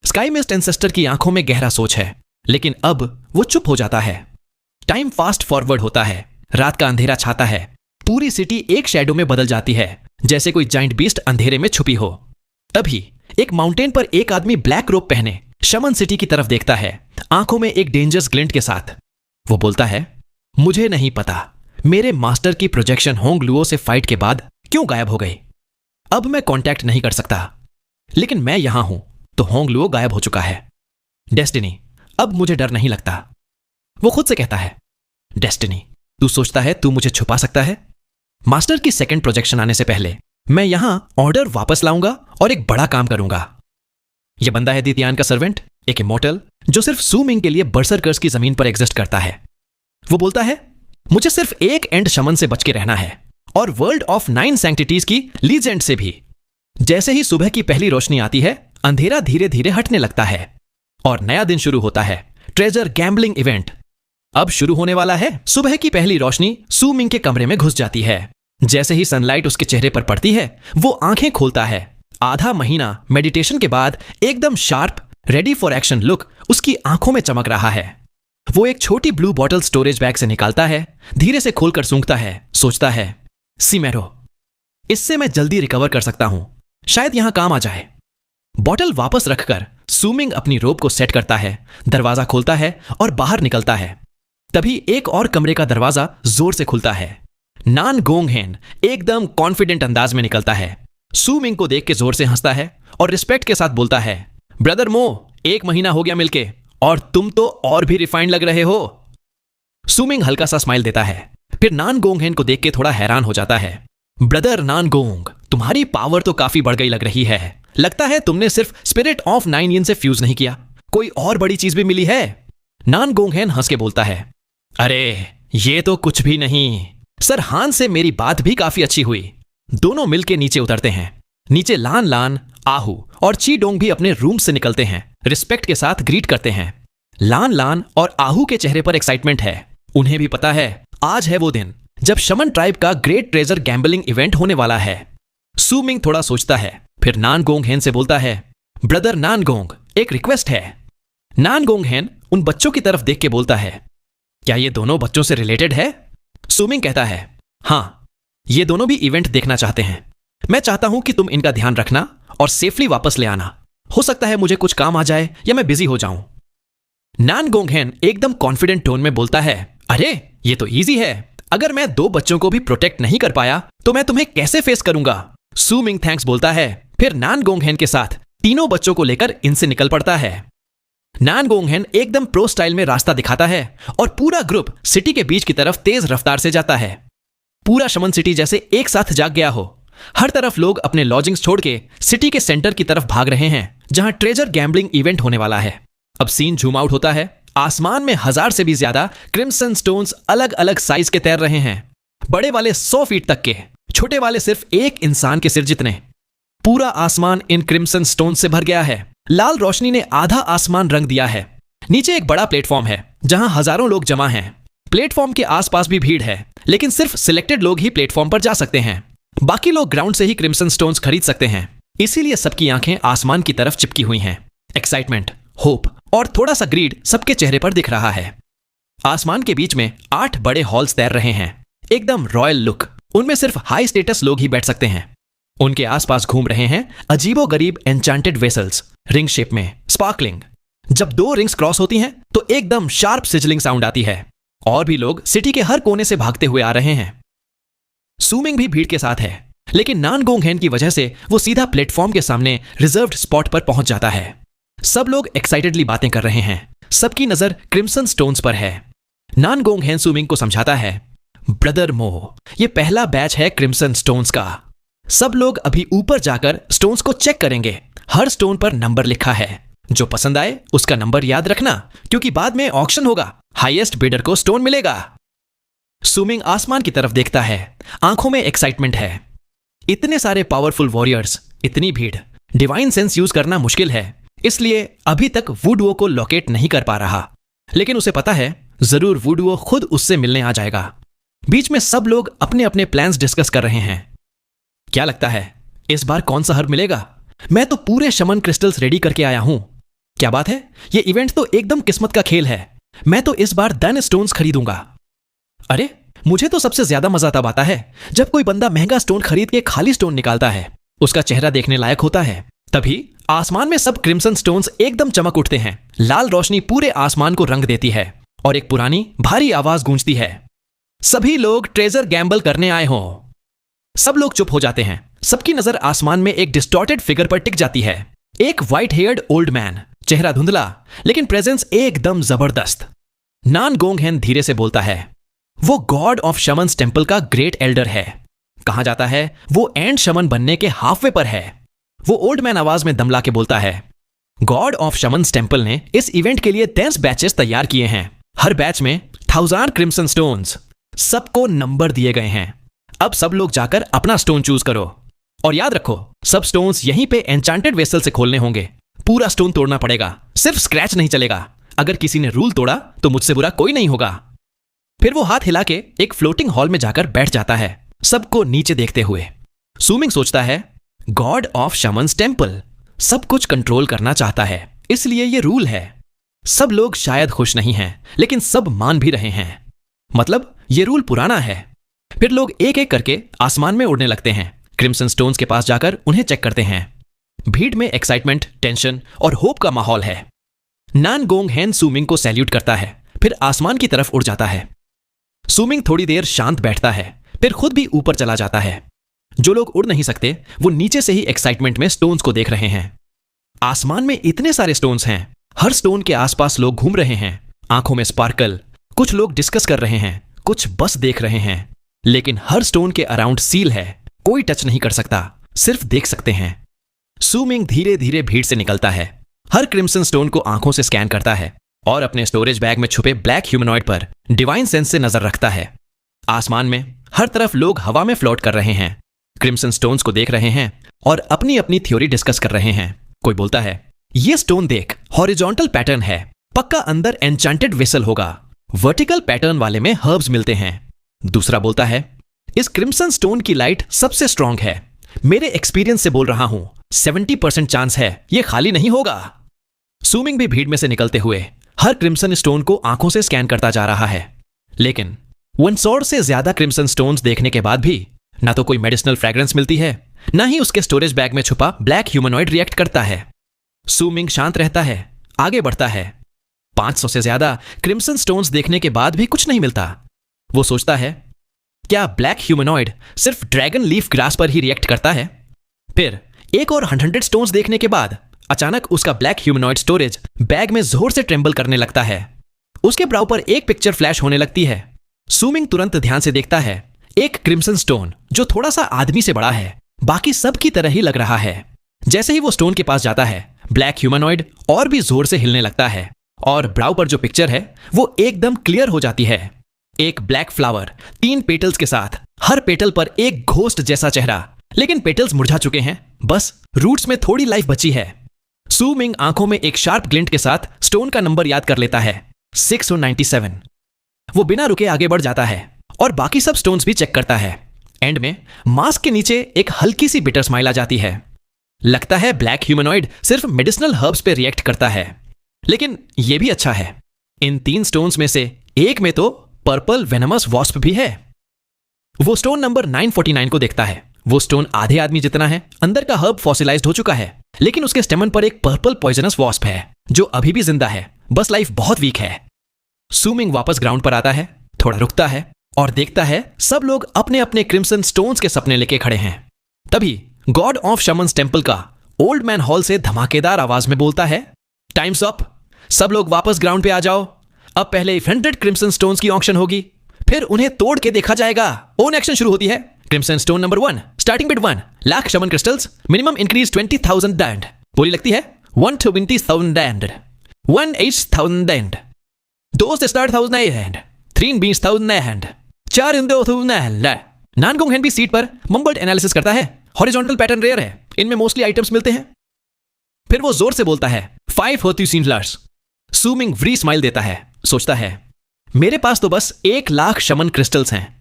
स्काई मिस्ट एंसेस्टर की आंखों में गहरा सोच है, लेकिन अब वो चुप हो जाता है। टाइम फास्ट फॉरवर्ड होता है, रात का अंधेरा छाता है, पूरी सिटी एक शैडो में बदल जाती है, जैसे कोई जाइंट बीस्ट अंधेरे में छुपी हो। तभी एक माउंटेन पर एक आदमी ब्लैक रोब पहने शमन सिटी की तरफ देखता है, आंखों में एक डेंजरस ग्लिंट के साथ। वो बोलता है, मुझे नहीं पता मेरे मास्टर की प्रोजेक्शन होंग लुओ से फाइट के बाद क्यों गायब हो गई। अब मैं कांटेक्ट नहीं कर सकता, लेकिन मैं यहां हूं तो होंग लुओ गायब हो चुका है। डेस्टिनी, अब मुझे डर नहीं लगता। वो खुद से कहता है, डेस्टिनी, तू सोचता है तू मुझे छुपा सकता है? मास्टर की सेकंड प्रोजेक्शन आने से पहले मैं यहां ऑर्डर वापस लाऊंगा और एक बड़ा काम करूंगा। यह बंदा है दितियान का सर्वेंट, एक इमोर्टल जो सिर्फ सू मिंग के लिए बर्सरकर्स की जमीन पर एग्जिस्ट करता है। वो बोलता है, मुझे सिर्फ एक एंड शमन से बच के रहना है और वर्ल्ड ऑफ 9 सैंक्टिटीज की लीजेंड से भी। जैसे ही सुबह की पहली रोशनी आती है, अंधेरा धीरे धीरे हटने लगता है और नया दिन शुरू होता है, ट्रेजर गैम्बलिंग इवेंट। अब शुरू होने वाला है। सुबह की पहली रोशनी सू मिंग के कमरे में घुस जाती है। जैसे ही सनलाइट उसके चेहरे पर पड़ती है, वो आंखें खोलता है। आधा महीना मेडिटेशन के बाद एकदम sharp, ready for action look उसकी आंखों में चमक रहा है। वो एक छोटी ब्लू बॉटल स्टोरेज बैग से निकालता है, धीरे से खोलकर सूंघता है, सोचता है, सीमेरो, इससे मैं जल्दी रिकवर कर सकता हूं, शायद यहां काम आ जाए। बॉटल वापस रखकर सू मिंग अपनी रोब को सेट करता है, दरवाजा खोलता है और बाहर निकलता है। तभी एक और कमरे का दरवाजा जोर से खुलता है। नान गोंग हेन एकदम कॉन्फिडेंट अंदाज में निकलता है, सू मिंग को देख के जोर से हंसता है और रिस्पेक्ट के साथ बोलता है, ब्रदर मो, 1 महीना हो गया मिलके और तुम तो और भी रिफाइंड लग रहे हो। सू मिंग हल्का सा स्माइल देता है, फिर नान गोंग हेन को देख के थोड़ा हैरान हो जाता है। ब्रदर नान गोंग, तुम्हारी पावर तो काफी बढ़ गई लग रही है। लगता है तुमने सिर्फ स्पिरिट ऑफ 9 yen से फ्यूज नहीं किया, कोई और बड़ी चीज भी मिली है। नान गोंग हेन हंस के बोलता है, अरे ये तो कुछ भी नहीं सर, हान से मेरी बात भी काफी अच्छी हुई। दोनों मिलके नीचे उतरते हैं। नीचे लान लान, आहू और ची डोंग भी अपने रूम से निकलते हैं, रिस्पेक्ट के साथ ग्रीट करते हैं। लान लान और आहू के चेहरे पर एक्साइटमेंट है। उन्हें भी पता है आज है वो दिन जब शमन ट्राइब का ग्रेट ट्रेजर गैम्बलिंग इवेंट होने वाला है। सू मिंग थोड़ा सोचता है, फिर नान गोंग हेन से बोलता है, ब्रदर नान गोंग, एक रिक्वेस्ट है। नान गोंग हेन उन बच्चों की तरफ देख के बोलता है, क्या ये दोनों बच्चों से रिलेटेड है? सू मिंग कहता है, हाँ, ये दोनों भी इवेंट देखना चाहते हैं। मैं चाहता हूं कि तुम इनका ध्यान रखना और सेफली वापस ले आना। हो सकता है मुझे कुछ काम आ जाए या मैं बिजी हो जाऊं। नान गोंगहेन एकदम कॉन्फिडेंट टोन में बोलता है, अरे ये तो इजी है, अगर मैं 2 बच्चों को भी प्रोटेक्ट नहीं कर पाया तो मैं तुम्हें कैसे फेस करूंगा। सू मिंग थैंक्स बोलता है, फिर नान गोंगहेन के साथ तीनों बच्चों को लेकर इनसे निकल पड़ता है। नान गोंगहेन एकदम प्रो स्टाइल में रास्ता दिखाता है और पूरा ग्रुप सिटी के बीच की तरफ तेज रफ्तार से जाता है। पूरा शमन सिटी जैसे एक साथ जाग गया हो। हर तरफ लोग अपने लॉजिंग्स छोड़ के सिटी के सेंटर की तरफ भाग रहे हैं, जहां ट्रेजर गैम्बलिंग इवेंट होने वाला है। अब सीन जूम आउट होता है। आसमान में 1000 से भी ज्यादा क्रिम्सन स्टोन्स अलग अलग साइज के तैर रहे हैं, बड़े वाले 100 फीट तक के, छोटे वाले सिर्फ एक इंसान के सिर जितने। पूरा आसमान इन क्रिम्सन स्टोन से भर गया है। लाल रोशनी ने आधा आसमान रंग दिया है। नीचे एक बड़ा प्लेटफॉर्म है जहां हजारों लोग जमा हैं। प्लेटफॉर्म के आसपास भी भीड़ है, लेकिन सिर्फ सिलेक्टेड लोग ही प्लेटफॉर्म पर जा सकते हैं। बाकी लोग ग्राउंड से ही क्रिम्सन स्टोन्स खरीद सकते हैं। इसीलिए सबकी आंखें आसमान की तरफ चिपकी हुई हैं। एक्साइटमेंट, होप और थोड़ा सा ग्रीड सबके चेहरे पर दिख रहा है। आसमान के बीच में 8 बड़े हॉल्स तैर रहे हैं, एकदम रॉयल लुक। उनमें सिर्फ हाई स्टेटस लोग ही बैठ सकते हैं। उनके आसपास घूम रहे हैं अजीबो गरीब एन्चांटेड वेसल्स, रिंग शेप में, स्पार्कलिंग। जब 2 रिंग्स क्रॉस होती हैं तो एकदम शार्प सिजलिंग साउंड आती है। और भी लोग सिटी के हर कोने से भागते हुए आ रहे हैं। सूमिंग भी भीड़ के साथ है, लेकिन नान गोंगहेन की वजह से वो सीधा प्लेटफॉर्म के सामने रिजर्व्ड स्पॉट पर पहुंच जाता है। सब लोग एक्साइटेडली बातें कर रहे हैं। सबकी नजर क्रिम्सन स्टोन्स पर है। नान गोंगहेन सूमिंग को समझाता है, ब्रदर मो, ये पहला बैच है क्रिम्सन स्टोन्स का। सब लोग अभी ऊपर जाकर स्टोन्स को चेक करेंगे। हर स्टोन पर नंबर लिखा है। जो पसंद आए उसका नंबर याद रखना, क्योंकि बाद में ऑक्शन होगा, हाईएस्ट बिडर को स्टोन मिलेगा। सूमिंग आसमान की तरफ देखता है, आंखों में एक्साइटमेंट है। इतने सारे पावरफुल वॉरियर्स, इतनी भीड़, डिवाइन सेंस यूज करना मुश्किल है, इसलिए अभी तक वुडुओ को लोकेट नहीं कर पा रहा। लेकिन उसे पता है जरूर वुडुओ खुद उससे मिलने आ जाएगा। बीच में सब लोग अपने अपने प्लान्स डिस्कस कर रहे हैं। क्या लगता है इस बार कौन सा हर्ब मिलेगा? मैं तो पूरे शमन क्रिस्टल्स रेडी करके आया हूं। क्या बात है, ये इवेंट तो एकदम किस्मत का खेल है। मैं तो इस बार 10 स्टोन्स खरीदूंगा। अरे मुझे तो सबसे ज्यादा मजा तब आता है जब कोई बंदा महंगा स्टोन खरीद के खाली स्टोन निकालता है। उसका चेहरा देखने लायक होता है। तभी आसमान में सब क्रिम्सन स्टोन्स एकदम चमक उठते हैं। लाल रोशनी पूरे आसमान को रंग देती है और एक पुरानी भारी आवाज गूंजती है, सभी लोग ट्रेजर गैम्बल करने आए हों। सब लोग चुप हो जाते हैं। सबकी नजर आसमान में एक डिस्टॉर्टेड फिगर पर टिक जाती है। एक व्हाइट हेयर्ड ओल्ड मैन, चेहरा धुंधला लेकिन प्रेजेंस एकदम जबरदस्त। नान गोंगहेन धीरे से बोलता है, वो गॉड ऑफ शमन्स टेम्पल का ग्रेट एल्डर है। कहा जाता है वो एंड शमन बनने के हाफवे पर है। वो ओल्ड मैन आवाज में दम ला के बोलता है, गॉड ऑफ शमन्स टेम्पल ने इस इवेंट के लिए 10 बैचेस तैयार किए हैं। हर बैच में 1000 क्रिम्सन स्टोन्स। सबको नंबर दिए गए हैं। अब सब लोग जाकर अपना स्टोन चूज करो और याद रखो, सब स्टोन्स यहीं पे एन्चांटेड वेसल से खोलने होंगे। पूरा स्टोन तोड़ना पड़ेगा, सिर्फ स्क्रैच नहीं चलेगा। अगर किसी ने रूल तोड़ा तो मुझसे बुरा कोई नहीं होगा। फिर वो हाथ हिला के एक फ्लोटिंग हॉल में जाकर बैठ जाता है, सबको नीचे देखते हुए। सूमिंग सोचता है, गॉड ऑफ शमन्स टेम्पल सब कुछ कंट्रोल करना चाहता है, इसलिए ये रूल है। सब लोग शायद खुश नहीं हैं, लेकिन सब मान भी रहे हैं। मतलब ये रूल पुराना है। फिर लोग एक एक करके आसमान में उड़ने लगते हैं। क्रिम्सन स्टोन्स के पास जाकर उन्हें चेक करते हैं। भीड़ में एक्साइटमेंट, टेंशन और होप का माहौल है। नान गोंगहेन सूमिंग को सैल्यूट करता है, फिर आसमान की तरफ उड़ जाता है। सूमिंग थोड़ी देर शांत बैठता है, फिर खुद भी ऊपर चला जाता है। जो लोग उड़ नहीं सकते वो नीचे से ही एक्साइटमेंट में स्टोन्स को देख रहे हैं। आसमान में इतने सारे स्टोन्स हैं। हर स्टोन के आसपास लोग घूम रहे हैं, आंखों में स्पार्कल। कुछ लोग डिस्कस कर रहे हैं, कुछ बस देख रहे हैं। लेकिन हर स्टोन के अराउंड सील है, कोई टच नहीं कर सकता, सिर्फ देख सकते हैं। सूमिंग धीरे धीरे भीड़ से निकलता है। हर क्रिम्सन स्टोन को आंखों से स्कैन करता है और अपने स्टोरेज बैग में छुपे ब्लैक ह्यूमनॉइड पर डिवाइन सेंस से नजर रखता है। आसमान में हर तरफ लोग हवा में फ्लोट कर रहे हैं, क्रिम्सन स्टोन्स को देख रहे हैं और अपनी अपनी थ्योरी डिस्कस कर रहे हैं। कोई बोलता है, ये स्टोन देख, हॉरिजॉन्टल पैटर्न है, पक्का अंदर एन्चांटेड वेसल होगा। वर्टिकल पैटर्न वाले में हर्ब्स मिलते हैं। दूसरा बोलता है, इस क्रिम्सन स्टोन की लाइट सबसे स्ट्रांग है, मेरे एक्सपीरियंस से बोल रहा हूं, 70% चांस है ये खाली नहीं होगा। सूमिंग भी भीड़ में से निकलते हुए हर क्रिम्सन स्टोन को आंखों से स्कैन करता जा रहा है। लेकिन 100 से ज्यादा क्रिम्सन स्टोन्स देखने के बाद भी ना तो कोई मेडिसिनल फ्रेग्रेंस मिलती है, ना ही उसके स्टोरेज बैग में छुपा ब्लैक ह्यूमनॉइड रिएक्ट करता है। सूमिंग शांत रहता है, आगे बढ़ता है। 500 से ज्यादा क्रिम्सन स्टोन्स देखने के बाद भी कुछ नहीं मिलता। वो सोचता है, क्या ब्लैक ह्यूमनॉइड सिर्फ ड्रैगन लीफ ग्रास पर ही रिएक्ट करता है? फिर एक और 100 स्टोन्स देखने के बाद अचानक उसका ब्लैक ह्यूमनॉइड स्टोरेज बैग में जोर से ट्रेंबल करने लगता है। उसके ब्राउ पर एक पिक्चर फ्लैश होने लगती है। सूमिंग तुरंत ध्यान से देखता है, एक क्रिम्सन स्टोन जो थोड़ा सा आदमी से बड़ा है, बाकी सब की तरह ही लग रहा है। जैसे ही वो स्टोन के पास जाता है, ब्लैक ह्यूमनॉइड और भी जोर से हिलने लगता है और ब्राउ पर जो पिक्चर है वो एकदम क्लियर हो जाती है। एक ब्लैक फ्लावर 3 पेटल्स के साथ, हर पेटल पर एक घोस्ट जैसा चेहरा, लेकिन पेटल्स मुरझा चुके हैं, बस रूट्स में थोड़ी लाइफ बची है। सूमिंग आंखों में एक शार्प ग्लिंट के साथ स्टोन का नंबर याद कर लेता है, 697। वो बिना रुके आगे बढ़ जाता है और बाकी सब स्टोन्स भी चेक करता है। एंड में मास्क के नीचे एक हल्की सी बिटर स्माइल आ जाती है। लगता है ब्लैक ह्यूमनॉइड सिर्फ मेडिसिनल हर्ब्स पे रिएक्ट करता है। लेकिन यह भी अच्छा है, इन 3 स्टोन्स में से एक में तो पर्पल वेनमस वॉस्प भी है। वो स्टोन नंबर 949 को देखता है। वो स्टोन आधे आदमी जितना है, अंदर का हर्ब फॉसिलाइज्ड हो चुका है, लेकिन उसके स्टेमन पर एक पर्पल पॉइजनस वॉस्प है जो अभी भी जिंदा है, बस लाइफ बहुत वीक है। सूमिंग वापस ग्राउंड पर आता है, थोड़ा रुकता है और देखता है सब लोग अपने अपने क्रिम्सन स्टोन्स के सपने लेके खड़े हैं। तभी गॉड ऑफ शमन्स टेम्पल का ओल्ड मैन हॉल से धमाकेदार आवाज में बोलता है, टाइम्स अप, सब लोग वापस ग्राउंड पे आ जाओ। अब पहले 100 क्रिम्सन स्टोन्स की ऑक्शन होगी, फिर उन्हें तोड़ के देखा जाएगा। ओन एक्शन शुरू होती है। Crimson stone number 1, starting bid 1 lakh shaman crystals, minimum increase 20,000 डैंड। बोली लगती है 120,000 डैंड, 18,000 डैंड, 2 से स्टार्ट 1,000 डैंड, 3 20,000 डैंड, 4 इन 2,000 डैंड। नानगोंग हैन भी सीट पर मम्बल्ड एनालिसिस करता है। हॉरिजॉन्टल पैटर्न रेयर है, इनमें मोस्टली आइटम्स मिलते हैं। फिर वो जोर से बोलता है, 5 होती सीनलर्स। सूमिंग व्री स्माइल देता है, सोचता है, मेरे पास तो बस 1,00,000 शमन क्रिस्टल्स हैं,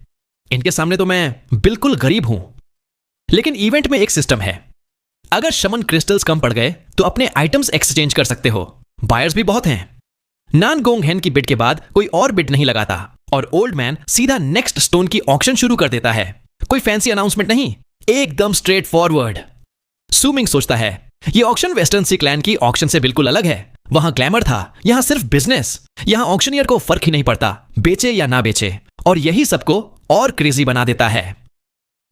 इनके सामने तो मैं बिल्कुल गरीब हूं। लेकिन इवेंट में एक सिस्टम है, अगर शमन क्रिस्टल्स कम पड़ गए तो अपने आइटम्स एक्सचेंज कर सकते हो। बायर्स भी बहुत हैं। नानगोंग हैन की बिड के बाद कोई और बिड नहीं लगाता और ओल्ड मैन सीधा नेक्स्ट स्टोन की ऑक्शन शुरू कर देता है। कोई फैंसी अनाउंसमेंट नहीं, एकदम स्ट्रेट फॉरवर्ड। सूमिंग सोचता है, ये ऑक्शन वेस्टर्न सी क्लैन की ऑक्शन से बिल्कुल अलग है। वहां ग्लैमर था, यहां सिर्फ बिजनेस। यहां ऑक्शनियर को फर्क ही नहीं पड़ता बेचे या ना बेचे, और यही सबको और क्रेजी बना देता है।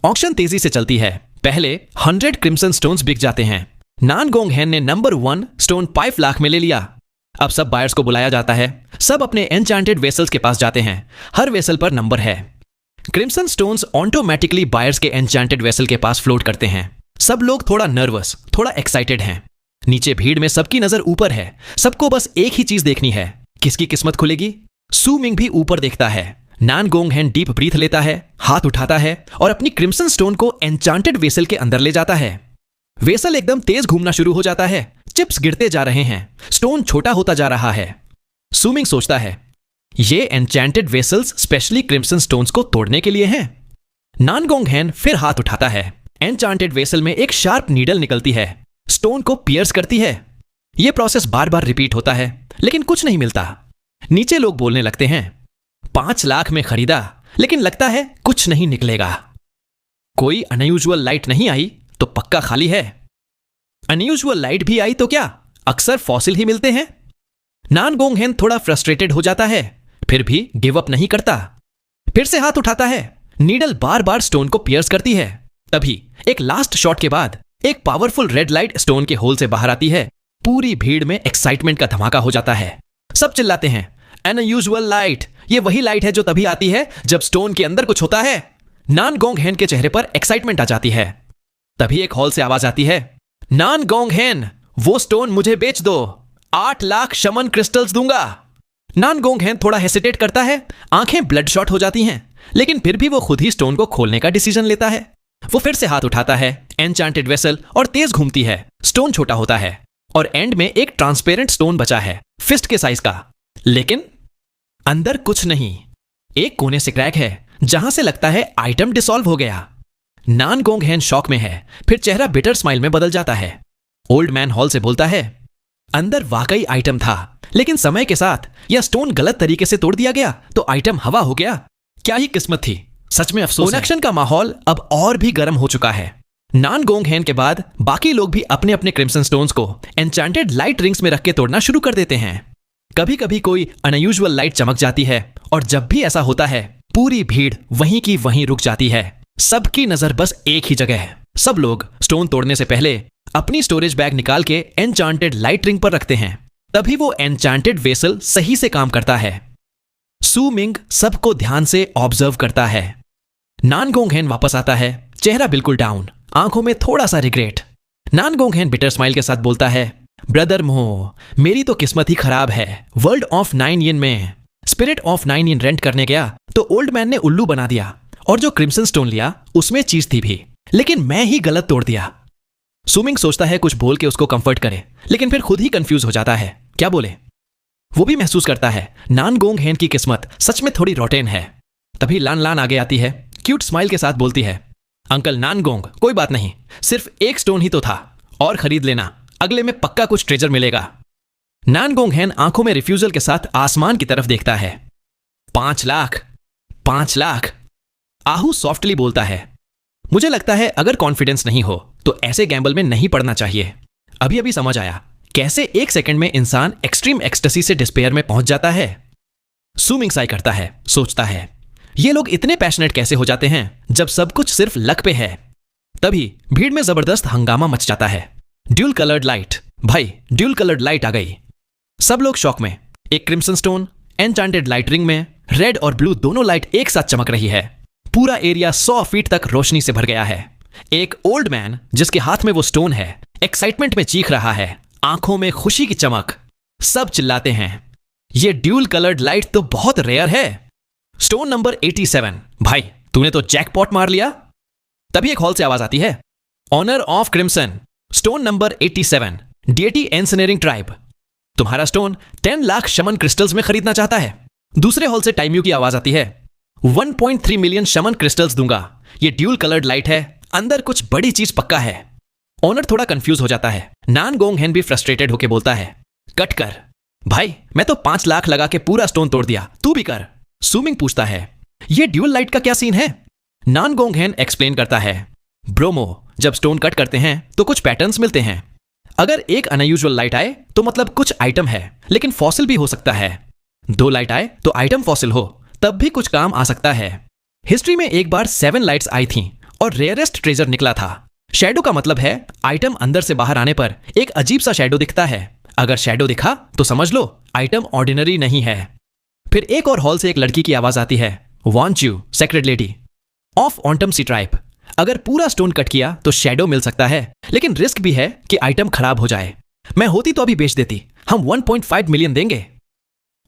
ऑक्शन तेजी से चलती है। पहले 100 क्रिम्सन स्टोन्स बिक जाते हैं। नानगोंग हैन ने नंबर 1 स्टोन 5 लाख में ले लिया। अब सब बायर्स को बुलाया जाता है। सब अपने एन्चांटेड वेसल्स के पास जाते हैं। हर वेसल पर नंबर है। क्रिम्सन स्टोन्स ऑटोमेटिकली बायर्स के एन्चांटेड वेसल के पास फ्लोट करते हैं। सब लोग थोड़ा नर्वस, थोड़ा एक्साइटेड हैं। नीचे भीड़ में सबकी नजर ऊपर है। सबको बस एक ही चीज देखनी है, किसकी किस्मत खुलेगी। सूमिंग भी ऊपर देखता है। नानगोंग हैन डीप ब्रीथ लेता है, हाथ उठाता है और अपनी क्रिम्सन स्टोन को एन्चांटेड वेसल के अंदर ले जाता है। वेसल एकदम तेज घूमना शुरू हो जाता है। चिप्स गिरते जा रहे हैं, स्टोन छोटा होता जा रहा है। सूमिंग सोचता है, ये enchanted vessels specially crimson stones को तोड़ने के लिए हैं। नानगोंग हैन फिर हाथ उठाता है। एन्चांटेड वेसल में एक शार्प नीडल निकलती है, स्टोन को पियर्स करती है। यह प्रोसेस बार बार रिपीट होता है, लेकिन कुछ नहीं मिलता। नीचे लोग बोलने लगते हैं, 5 लाख में खरीदा, लेकिन लगता है कुछ नहीं निकलेगा। कोई अनयूजुअल लाइट नहीं आई तो पक्का खाली है। अनयूजुअल लाइट भी आई तो क्या, अक्सर फॉसिल ही मिलते हैं। नानगोंग हैन थोड़ा फ्रस्ट्रेटेड हो जाता है, फिर भी गिव अप नहीं करता। फिर से हाथ उठाता है। नीडल बार बार स्टोन को पियर्स करती है। तभी एक लास्ट शॉट के बाद एक पावरफुल रेड लाइट स्टोन के होल से बाहर आती है। पूरी भीड़ में एक्साइटमेंट का धमाका हो जाता है। सब चिल्लाते हैं, अनयूजुअल लाइट। ये वही लाइट है जो तभी आती है जब स्टोन के अंदर कुछ होता है। नानगोंग हैन के चेहरे पर एक्साइटमेंट आ जाती है। तभी एक हॉल से आवाज आती है, नानगोंग हैन, वो स्टोन मुझे बेच दो, 8 लाख शमन क्रिस्टल्स दूंगा। नानगोंग हैन थोड़ा हेसिटेट करता है, आंखें ब्लड शॉट हो जाती हैं, लेकिन फिर भी वो खुद ही स्टोन को खोलने का डिसीजन लेता है। वो फिर से हाथ उठाता है। एन्चांटेड वेसल और तेज घूमती है। स्टोन छोटा होता है और एंड में एक ट्रांसपेरेंट स्टोन बचा है, फिस्ट के साइज का, लेकिन अंदर कुछ नहीं। एक कोने से क्रैक है जहां से लगता है आइटम डिसॉल्व हो गया। नानगोंग हैन शॉक में है, फिर चेहरा बिटर स्माइल में बदल जाता है। ओल्ड मैन हॉल से बोलता है, अंदर वाकई आइटम था, लेकिन समय के साथ यह स्टोन गलत तरीके से तोड़ दिया गया तो आइटम हवा हो गया। क्या ही किस्मत थी, सच में अफसोस है। एक्शन का माहौल अब और भी गर्म हो चुका है। नानगोंगहेन के बाद बाकी लोग भी अपने अपने क्रिम्सन स्टोन्स को एन्चेंटेड लाइट रिंग्स में रख के तोड़ना शुरू कर देते हैं। कभी कभी कोई अनयूजुअल लाइट चमक जाती है और जब भी ऐसा होता है पूरी भीड़ वहीं की वहीं रुक जाती है। सबकी नजर बस एक ही जगह है। सब लोग स्टोन तोड़ने से पहले अपनी स्टोरेज बैग निकाल के एन्चेंटेड लाइट रिंग पर रखते हैं, तभी वो एन्चेंटेड वेसल सही से काम करता है। सू मिंग सबको ध्यान से ऑब्जर्व करता है। नानगोंगहेन वापस आता है, चेहरा बिल्कुल डाउन, आंखों में थोड़ा सा रिग्रेट। नानगोंगहेन बिटर स्माइल के साथ बोलता है, ब्रदर मो, मेरी तो किस्मत ही खराब है। वर्ल्ड ऑफ 9 यिन में स्पिरिट ऑफ 9 यिन रेंट करने गया तो ओल्ड मैन ने उल्लू बना दिया, और जो क्रिम्सन स्टोन लिया उसमें चीज थी भी, लेकिन मैं ही गलत तोड़ दिया। सुमिंग सोचता है कुछ बोल के उसको कंफर्ट करे, लेकिन फिर खुद ही कंफ्यूज हो जाता है, क्या बोले। वो भी महसूस करता है नानगोंगहेन की किस्मत सच में थोड़ी रोटेन है। तभी लान लान आगे आती है, क्यूट स्माइल के साथ बोलती है, अंकल नानगोंग, कोई बात नहीं, सिर्फ एक स्टोन ही तो था, और खरीद लेना, अगले में पक्का कुछ ट्रेजर मिलेगा। नानगोंगहेन आंखों में रिफ्यूजल के साथ आसमान की तरफ देखता है। 5 लाख, 5 लाख। आहू सॉफ्टली बोलता है, मुझे लगता है अगर कॉन्फिडेंस नहीं हो तो ऐसे गैम्बल में नहीं पड़ना चाहिए। अभी अभी समझ आया कैसे एक सेकंड में इंसान एक्सट्रीम एक्सटेसी से डिस्पेयर में पहुंच जाता है। सुमिंग साई करता है, सोचता है ये लोग इतने पैशनेट कैसे हो जाते हैं जब सब कुछ सिर्फ लक पे है। तभी भीड़ में जबरदस्त हंगामा मच जाता है। ड्यूल कलर्ड लाइट, भाई ड्यूल कलर्ड लाइट आ गई। सब लोग शॉक में। एक crimson stone enchanted light ring में रेड और ब्लू दोनों लाइट एक साथ चमक रही है। पूरा एरिया 100 फीट तक रोशनी से भर गया है। एक ओल्ड मैन जिसके हाथ में वो स्टोन है एक्साइटमेंट में चीख रहा है, आंखों में खुशी की चमक। सब चिल्लाते हैं, ये ड्यूल कलर्ड लाइट तो बहुत रेयर है। स्टोन नंबर 87, भाई तूने तो जैकपॉट मार लिया। तभी एक हॉल से आवाज आती है, honour of crimson, stone number 87, डीएटी एंसनेरिंग ट्राइब, तुम्हारा स्टोन 10 लाख शमन क्रिस्टल्स में खरीदना चाहता है। दूसरे हॉल से टाइम्यू की आवाज आती है, 1.3 मिलियन शमन क्रिस्टल्स दूंगा। ये ड्यूल कलर्ड लाइट है, अंदर कुछ बड़ी चीज पक्का है। ऑनर थोड़ा कंफ्यूज हो जाता है। नानगोंगहेन भी फ्रस्ट्रेटेड होकर बोलता है, कट कर भाई, मैं तो 5 लाख लगा के पूरा स्टोन तोड़ दिया, तू भी कर। सुमिंग पूछता है, ये ड्यूल लाइट का क्या सीन है। नानगोंगहेन एक्सप्लेन करता है, ब्रोमो, जब स्टोन कट करते हैं तो कुछ पैटर्न्स मिलते हैं। अगर एक अनयूजुअल लाइट आए तो मतलब कुछ आइटम है, लेकिन फॉसिल भी हो सकता है। 2 लाइट आए तो आइटम फॉसिल हो, तब भी कुछ काम आ सकता है। हिस्ट्री में एक बार 7 लाइट्स आई थीं और रेयरेस्ट ट्रेजर निकला था। शैडो का मतलब है आइटम अंदर से बाहर आने पर एक अजीब सा शैडो दिखता है। अगर शैडो दिखा तो समझ लो आइटम ऑर्डिनरी नहीं है। फिर एक और हॉल से एक लड़की की आवाज आती है, Wan Chu secret lady of autumn sea tribe. अगर पूरा स्टोन कट किया तो शैडो मिल सकता है, लेकिन रिस्क भी है कि आइटम खराब हो जाए। मैं होती तो अभी बेच देती, हम 1.5 मिलियन देंगे।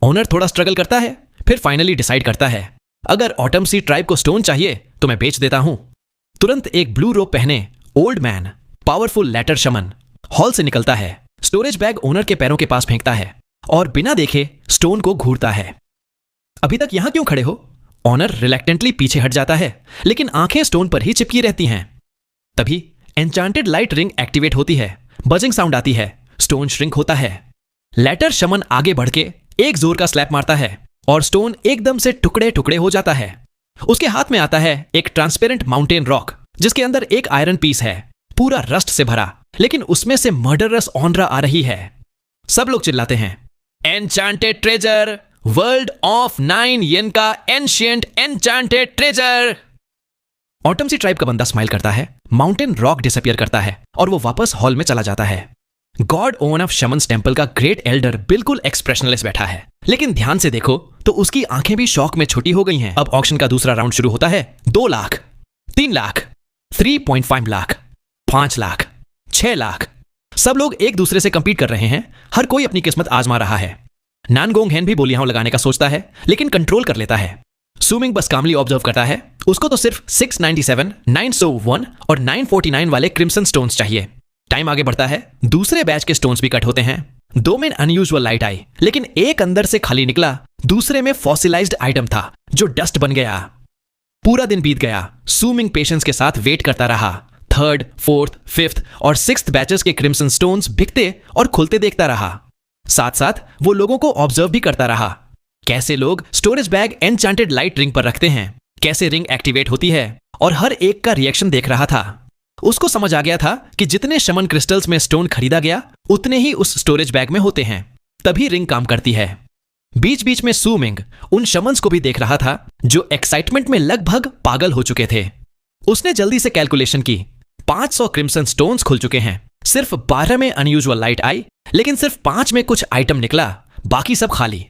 ओनर थोड़ा स्ट्रगल करता है, फिर फाइनली डिसाइड करता है, अगर ऑटम सी ट्राइब को स्टोन चाहिए तो मैं बेच देता हूं। तुरंत एक ब्लू रोब पहने ओल्ड मैन, पावरफुल लेटर शमन, हॉल से निकलता है। स्टोरेज बैग ओनर के पैरों के पास फेंकता है और बिना देखे स्टोन को घूरता है। अभी तक यहां क्यों खड़े हो। ऑनर रिलैक्टेंटली पीछे हट जाता है, लेकिन आंखें स्टोन पर ही चिपकी रहती हैं। तभी एन्चेंटेड लाइट रिंग एक्टिवेट होती है, बजिंग साउंड आती है, स्टोन श्रिंक होता है। लेटर शमन आगे बढ़ के एक जोर का स्लैप मारता है और स्टोन एकदम से टुकड़े टुकड़े हो जाता है। उसके हाथ में आता है एक ट्रांसपेरेंट माउंटेन रॉक, जिसके अंदर एक आयरन पीस है, पूरा रस्ट से भरा, लेकिन उसमें से मर्डरस ऑनरा आ रही है। सब लोग चिल्लाते हैं, एन्चेंटेड ट्रेजर, वर्ल्ड ऑफ 9 यिन का एंशिएंट एन्चेंटेड ट्रेजर। ऑटम सी ट्राइब का बंदा स्माइल करता है, माउंटेन रॉक डिसअपियर करता है और वो वापस हॉल में चला जाता है। गॉड ओवन ऑफ शमन्स टेंपल का ग्रेट एल्डर बिल्कुल एक्सप्रेशनलेस बैठा है, लेकिन ध्यान से देखो तो उसकी आंखें भी शॉक में छोटी हो गई हैं। अब ऑक्शन का दूसरा राउंड शुरू होता है। 2 लाख, 3 लाख, 3.5 लाख, 5 लाख, 6 लाख। सब लोग एक दूसरे से कंपीट कर रहे हैं, हर कोई अपनी किस्मत आजमा रहा है। नानगोंगहेन भी बोलियां लगाने का सोचता है, लेकिन कंट्रोल कर लेता है। सुमिंग बस कामली ऑब्जर्व करता है, उसको तो सिर्फ 697, 901 और 949 वाले क्रिम्सन स्टोन्स चाहिए। टाइम आगे बढ़ता है, दूसरे बैच के स्टोन्स भी कट होते हैं। 2 में अनयूजुअल लाइट आई, लेकिन एक अंदर से खाली निकला, दूसरे में फॉसिलाइज्ड आइटम था जो डस्ट बन गया। पूरा दिन बीत गया, सुमिंग पेशेंस के साथ वेट करता रहा। 3rd, 4th, 5th और 6th बैचेस के क्रिम्सन स्टोन्स बिकते और खुलते देखता रहा। साथ साथ वो लोगों को ऑब्जर्व भी करता रहा, कैसे लोग storage bag enchanted light ring पर रखते हैं, कैसे रिंग एक्टिवेट होती है, और हर एक का रिएक्शन देख रहा था। उसको समझ आ गया था कि जितने शमन क्रिस्टल्स में स्टोन खरीदा गया उतने ही उस स्टोरेज बैग में होते हैं, तभी रिंग काम करती है। बीच बीच में सू मिंग उन शमन्स को भी देख रहा था जो एक्साइटमेंट में लगभग पागल हो चुके थे। उसने जल्दी से कैलकुलेशन की। 500 क्रिम्सन स्टोन्स खुल चुके हैं। सिर्फ 12 में अनयूजुअल लाइट आई, लेकिन सिर्फ 5 में कुछ आइटम निकला, बाकी सब खाली।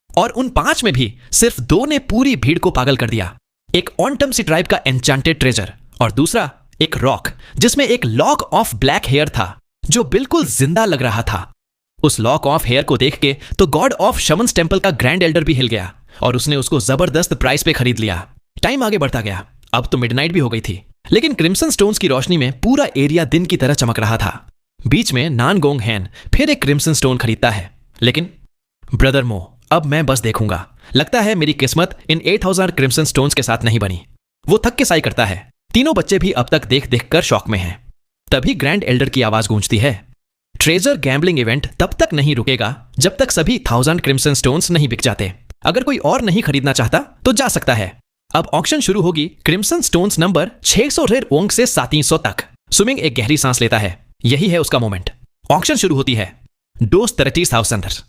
और उन 5 में भी सिर्फ 2 ने पूरी भीड़ को पागल कर दिया। एक ऑनटम सी ट्राइब का एन्चांटेड ट्रेजर और दूसरा एक रॉक जिसमें एक लॉक ऑफ ब्लैक हेयर था जो बिल्कुल जिंदा लग रहा था। उस लॉक ऑफ हेयर को देख के तो गॉड ऑफ शमन्स टेंपल का ग्रैंड एल्डर भी हिल गया और उसने उसको जबरदस्त प्राइस पे खरीद लिया। टाइम आगे बढ़ता गया। अब तो मिडनाइट भी हो गई थी, लेकिन क्रिम्सन स्टोन्स की रोशनी में पूरा एरिया दिन की तरह चमक रहा था। बीच में नानगोंग हैन फिर एक क्रिम्सन स्टोन खरीदता है, लेकिन ब्रदर मो, अब मैं बस देखूंगा। लगता है मेरी किस्मत इन 8000 क्रिम्सन स्टोन्स के साथ नहीं बनी। वो थक के साई करता है। तीनों बच्चे भी अब तक देख देख कर शॉक में हैं। तभी ग्रैंड एल्डर की आवाज गूंजती है, ट्रेजर गैम्बलिंग इवेंट तब तक नहीं रुकेगा जब तक सभी 1000 क्रिम्सन स्टोन्स नहीं बिक जाते। अगर कोई और नहीं खरीदना चाहता तो जा सकता है। अब ऑक्शन शुरू होगी क्रिम्सन स्टोन्स नंबर 600 रेड ओंग से 3700 तक। सुमिंग एक गहरी सांस लेता है। यही है उसका मोमेंट। ऑक्शन शुरू होती है। 230,000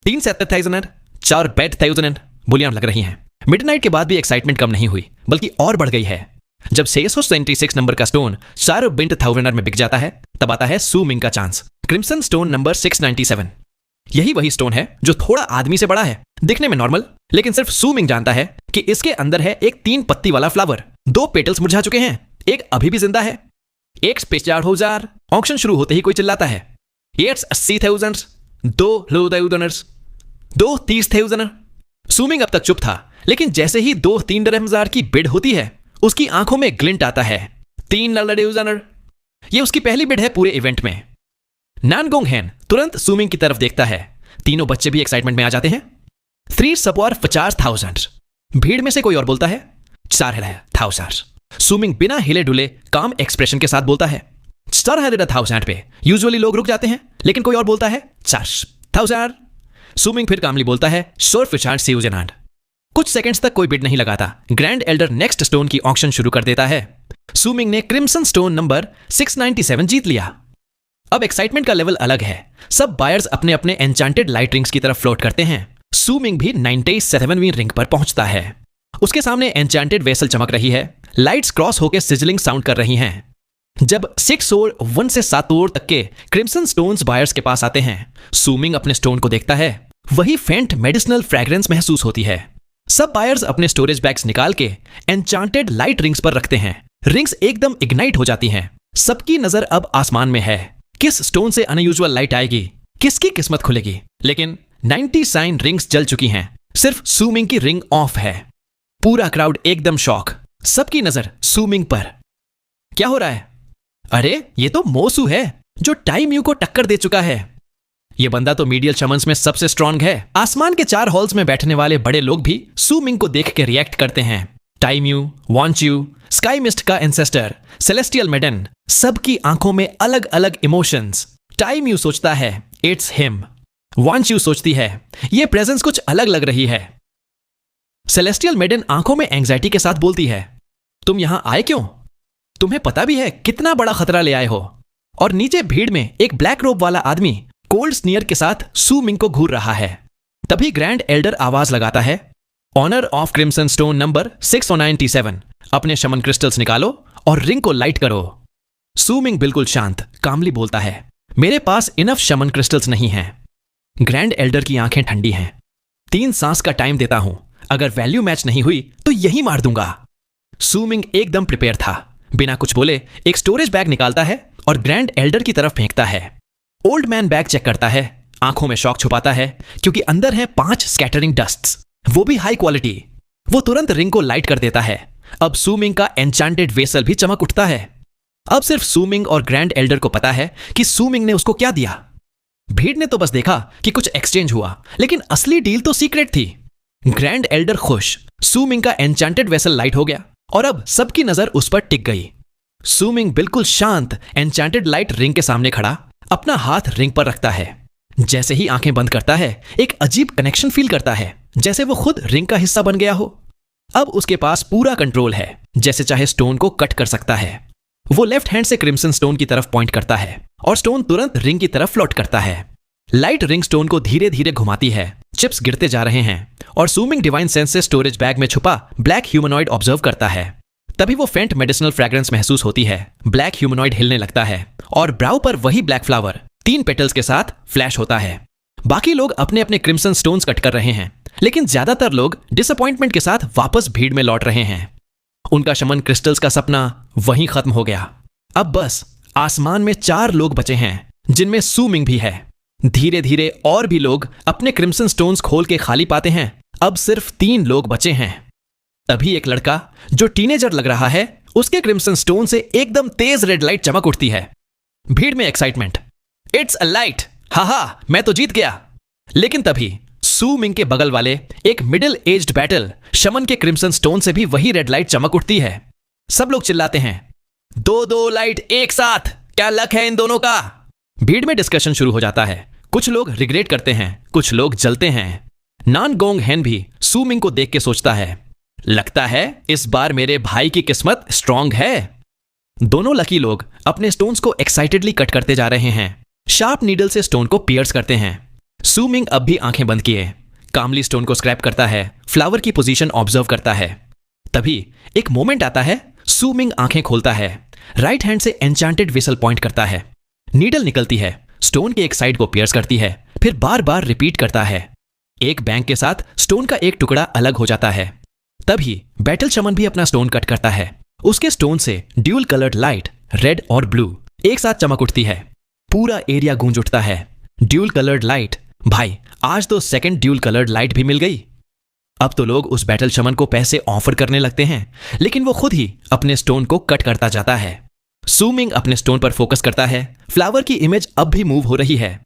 370,000 4 बेड बुलियन लग रही हैं। मिडनाइट के बाद भी एक्साइटमेंट कम नहीं हुई, बल्कि और बढ़ गई है। जब 676 नंबर का स्टोन 4 बिंट थाउजेंडर में बिक जाता है, तब आता है सू मिंग का चांस। Crimson stone number 697। यही वही स्टोन है जो थोड़ा आदमी से बड़ा है, दिखने में नॉर्मल, लेकिन सिर्फ सू मिंग जानता है कि इसके अंदर है एक 3 पत्ती वाला फ्लावर। 2 पेटल्स मुरझा चुके हैं, एक अभी भी जिंदा है। एक स्पेचार हजार। ऑक्शन शुरू होते ही कोई चिल्लाता है, 80,000 2 लोदाउदनर्स 2 30,000। सू मिंग अब तक चुप था, लेकिन जैसे ही 2-3 dirhams की बिड होती है, उसकी आंखों में ग्लिंट आता है। 3 ललडेउजनर। यह उसकी पहली बिड है पूरे इवेंट में। नानगोंग हैन तुरंत सू मिंग की तरफ देखता है। तीनों बच्चे भी एक्साइटमेंट में आ जाते हैं। 3 सपवार 50,000। भीड़ में से कोई और बोलता है 4,000। सू मिंग बिना हिले डुले काम एक्सप्रेशन के साथ बोलता है 4,000 पे। यूजुअली लोग रुक जाते हैं, लेकिन कोई और बोलता है 4,000। सू मिंग फिर कामली बोलता है शोर फिशार सीउजनाड। कुछ सेकंड्स तक कोई बिड नहीं लगाता। ग्रैंड एल्डर नेक्स्ट स्टोन की ऑक्शन शुरू कर देता है। सू मिंग ने क्रिम्सन स्टोन नंबर 697 जीत लिया। अब एक्साइटमेंट का लेवल अलग है। सब बायर्स अपने अपने एन्चांटेड लाइट रिंग्स की तरफ फ्लोट करते हैं। सू मिंग भी 97वीं रिंग पर पहुंचता है। उसके सामने एन्चांटेड वेसल चमक रही है। लाइट्स क्रॉस होकर सिजलिंग साउंड कर रही हैं। जब 6 और 1 से 7 और तक के क्रिम्सन स्टोन्स बायर्स के पास आते हैं, सू मिंग अपने स्टोन को देखता है। वही फेंट मेडिसिनल फ्रेग्रेंस महसूस होती है। सब बायर्स अपने स्टोरेज बैग्स निकाल के एन्चांटेड लाइट रिंग्स पर रखते हैं। रिंग्स एकदम इग्नाइट हो जाती हैं। सबकी नजर अब आसमान में है। किस स्टोन से अनयूजुअल लाइट आएगी, किसकी किस्मत खुलेगी। लेकिन 90 साइन रिंग्स जल चुकी हैं, सिर्फ सू मिंग की रिंग ऑफ है। पूरा क्राउड एकदम शॉक। सबकी नजर सू मिंग पर। क्या हो रहा है? अरे ये तो मोसू है जो टाइम यू को टक्कर दे चुका है। ये बंदा तो मीडियल शमन्स में सबसे स्ट्रांग है। आसमान के 4 हॉल्स में बैठने वाले बड़े लोग भी सू मिंग को देख के रिएक्ट करते हैं। टाइम यू, वॉन्च यू, स्काई मिस्ट का एंसेस्टर, सेलेस्टियल मेडन, सबकी आंखों में अलग अलग इमोशंस। टाइम यू सोचता है इट्स हिम। वॉन्च यू सोचती है ये प्रेजेंस कुछ अलग लग रही है। सेलेस्टियल मेडन आंखों में एंग्जाइटी के साथ बोलती है, तुम यहां आए क्यों? तुम्हें पता भी है कितना बड़ा खतरा ले आए हो? और नीचे भीड़ में एक ब्लैक रोब वाला आदमी कोल्ड स्नीयर के साथ सू मिंग को घूर रहा है। तभी ग्रैंड एल्डर आवाज लगाता है, honour of crimson stone number 697, अपने शमन क्रिस्टल्स निकालो और रिंग को लाइट करो। सू मिंग बिल्कुल शांत कामली बोलता है, मेरे पास इनफ शमन क्रिस्टल्स नहीं हैं। ग्रैंड एल्डर की आंखें ठंडी हैं। 3 सांस का टाइम देता हूं, अगर वैल्यू मैच नहीं हुई तो यही मार दूंगा। सू मिंग एकदम प्रिपेयर था। बिना कुछ बोले एक स्टोरेज बैग निकालता है और ग्रैंड एल्डर की तरफ फेंकता है। ओल्ड मैन बैग चेक करता है, आंखों में शॉक छुपाता है क्योंकि अंदर है 5 स्कैटरिंग डस्ट्स, वो भी हाई क्वालिटी। वो तुरंत रिंग को लाइट कर देता है। अब सू मिंग का एन्चांटेड वेसल भी चमक उठता है। अब सिर्फ सू मिंग और ग्रैंड एल्डर को पता है कि सू मिंग ने उसको क्या दिया। भीड़ ने तो बस देखा कि कुछ एक्सचेंज हुआ, लेकिन असली डील तो सीक्रेट थी। ग्रैंड एल्डर खुश। सू मिंग का एन्चांटेड वेसल लाइट हो गया और अब सबकी नजर उस पर टिक गई। सू मिंग बिल्कुल शांत एन्चांटेड लाइट रिंग के सामने खड़ा अपना हाथ रिंग पर रखता है। जैसे ही आंखें बंद करता है, एक अजीब कनेक्शन फील करता है, जैसे वो खुद रिंग का हिस्सा बन गया हो। अब उसके पास पूरा कंट्रोल है, जैसे चाहे स्टोन को कट कर सकता है। वो लेफ्ट हैंड से क्रिम्सन स्टोन की तरफ पॉइंट करता है और स्टोन तुरंत रिंग की तरफ फ्लोट करता है। लाइट रिंग स्टोन को धीरे धीरे घुमाती है, चिप्स गिरते जा रहे हैं और सूमिंग डिवाइन सेंस से स्टोरेज बैग में छुपा ब्लैक ह्यूमनॉइड ऑब्जर्व करता है। तभी वो फेंट मेडिसिनल फ्रेग्रेंस महसूस होती है। ब्लैक ह्यूमनॉइड हिलने लगता है और ब्राउ पर वही ब्लैक फ्लावर 3 पेटल्स के साथ फ्लैश होता है। बाकी लोग अपने अपने क्रिम्सन स्टोन्स कट कर रहे हैं, लेकिन ज्यादातर लोग डिसअपॉइंटमेंट के साथ वापस भीड़ में लौट रहे हैं। उनका शमन क्रिस्टल्स का सपना वहीं खत्म हो गया। अब बस आसमान में 4 लोग बचे हैं, जिनमें सूमिंग भी है। धीरे धीरे और भी लोग अपने क्रिम्सन स्टोन्स खोल के खाली पाते हैं। अब सिर्फ 3 लोग बचे हैं। तभी एक लड़का जो टीनेजर लग रहा है, उसके क्रिम्सन स्टोन से एकदम तेज रेड लाइट चमक उठती है। भीड़ में एक्साइटमेंट, इट्स अ लाइट, हा मैं तो जीत गया। लेकिन तभी सूमिंग के बगल वाले एक मिडिल एज्ड बैटल शमन के क्रिम्सन स्टोन से भी वही रेड लाइट चमक उठती है। सब लोग चिल्लाते हैं, 2 लाइट एक साथ, क्या लक है इन दोनों का। भीड़ में डिस्कशन शुरू हो जाता है। कुछ लोग रिग्रेट करते हैं, कुछ लोग जलते हैं। नान गोंग हेन भी सूमिंग को देख के सोचता है, लगता है इस बार मेरे भाई की किस्मत स्ट्रांग है। दोनों लकी लोग अपने स्टोन्स को एक्साइटेडली कट करते जा रहे हैं। शार्प नीडल से स्टोन को पियर्स करते हैं। सूमिंग अब भी आंखें बंद किए कामली स्टोन को स्क्रैप करता है, फ्लावर की पोजीशन ऑब्जर्व करता है। तभी एक मोमेंट आता है, सूमिंग आंखें खोलता है, राइट हैंड से एन्चांटेड विसल पॉइंट करता है। नीडल निकलती है, स्टोन के एक साइड को पियर्स करती है, फिर बार बार रिपीट करता है। एक बैंग के साथ स्टोन का एक टुकड़ा अलग हो जाता है। तभी बैटल शमन भी अपना स्टोन कट करता है। उसके स्टोन से ड्यूल कलर्ड लाइट रेड और ब्लू एक साथ चमक उठती है। पूरा एरिया गूंज उठता है। ड्यूल कलर्ड लाइट, भाई आज तो सेकंड ड्यूल कलर्ड लाइट भी मिल गई। अब तो लोग उस बैटल शमन को पैसे ऑफर करने लगते हैं, लेकिन वो खुद ही अपने स्टोन को कट करता जाता है। सूमिंग अपने स्टोन पर फोकस करता है। फ्लावर की इमेज अब भी मूव हो रही है।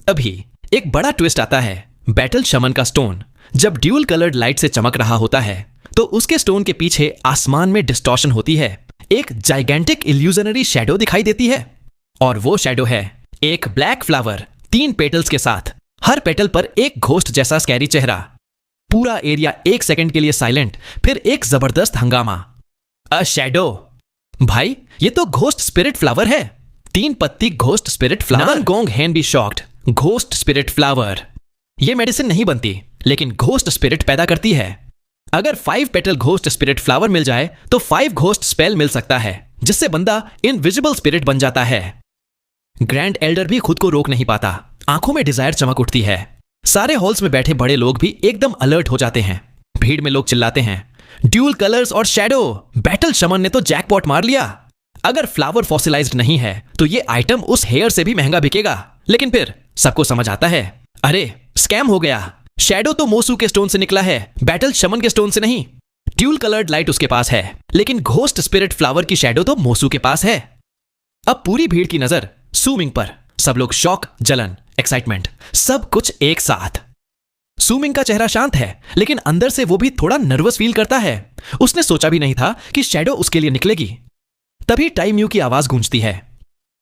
अभी एक बड़ा ट्विस्ट आता है। बैटल शमन का स्टोन जब ड्यूल कलर्ड लाइट से चमक रहा होता है, तो उसके स्टोन के पीछे आसमान में डिस्टॉर्शन होती है। एक जाइगेंटिक इल्यूजनरी शैडो दिखाई देती है, और वो शैडो है एक ब्लैक फ्लावर 3 पेटल्स के साथ, हर पेटल पर एक घोस्ट जैसा स्कैरी चेहरा। पूरा एरिया 1 सेकंड के लिए साइलेंट, फिर एक जबरदस्त हंगामा। अ शैडो, भाई ये तो घोस्ट स्पिरिट फ्लावर है। 3 पत्ती घोस्ट स्पिरिट फ्लावर। नान गोंग हेन be shocked, ghost spirit flower. ये मेडिसिन नहीं बनती, लेकिन घोस्ट स्पिरिट पैदा करती है। अगर 5 पेटल घोस्ट स्पिरिट फ्लावर मिल जाए तो 5 घोस्ट स्पेल मिल सकता है, जिससे बंदा इनविजिबल स्पिरिट बन जाता है। ग्रैंड एल्डर भी खुद को रोक नहीं पाता, आंखों में डिजायर चमक उठती है। सारे हॉल्स में बैठे बड़े लोग भी एकदम अलर्ट हो जाते हैं। भीड़ में लोग चिल्लाते हैं, ड्यूल कलर्स और शैडो, बैटल शमन ने तो जैकपॉट मार लिया। अगर फ्लावर फॉसिलाइज्ड नहीं है तो ये आइटम उस हेयर से भी महंगा बिकेगा। लेकिन फिर सबको समझ आता है, अरे स्कैम हो गया। शैडो तो मोसू के स्टोन से निकला है, बैटल शमन के स्टोन से नहीं। ड्यूल कलर्ड लाइट उसके पास है, लेकिन घोस्ट स्पिरिट फ्लावर की शैडो तो मोसू के पास है। अब पूरी भीड़ की नजर सूमिंग पर। सब लोग शॉक, जलन, एक्साइटमेंट, सब कुछ एक साथ। सूमिंग का चेहरा शांत है, लेकिन अंदर से वो भी थोड़ा नर्वस फील करता है। उसने सोचा भी नहीं था कि शैडो उसके लिए निकलेगी। तभी टाइम यू की आवाज गूंजती है,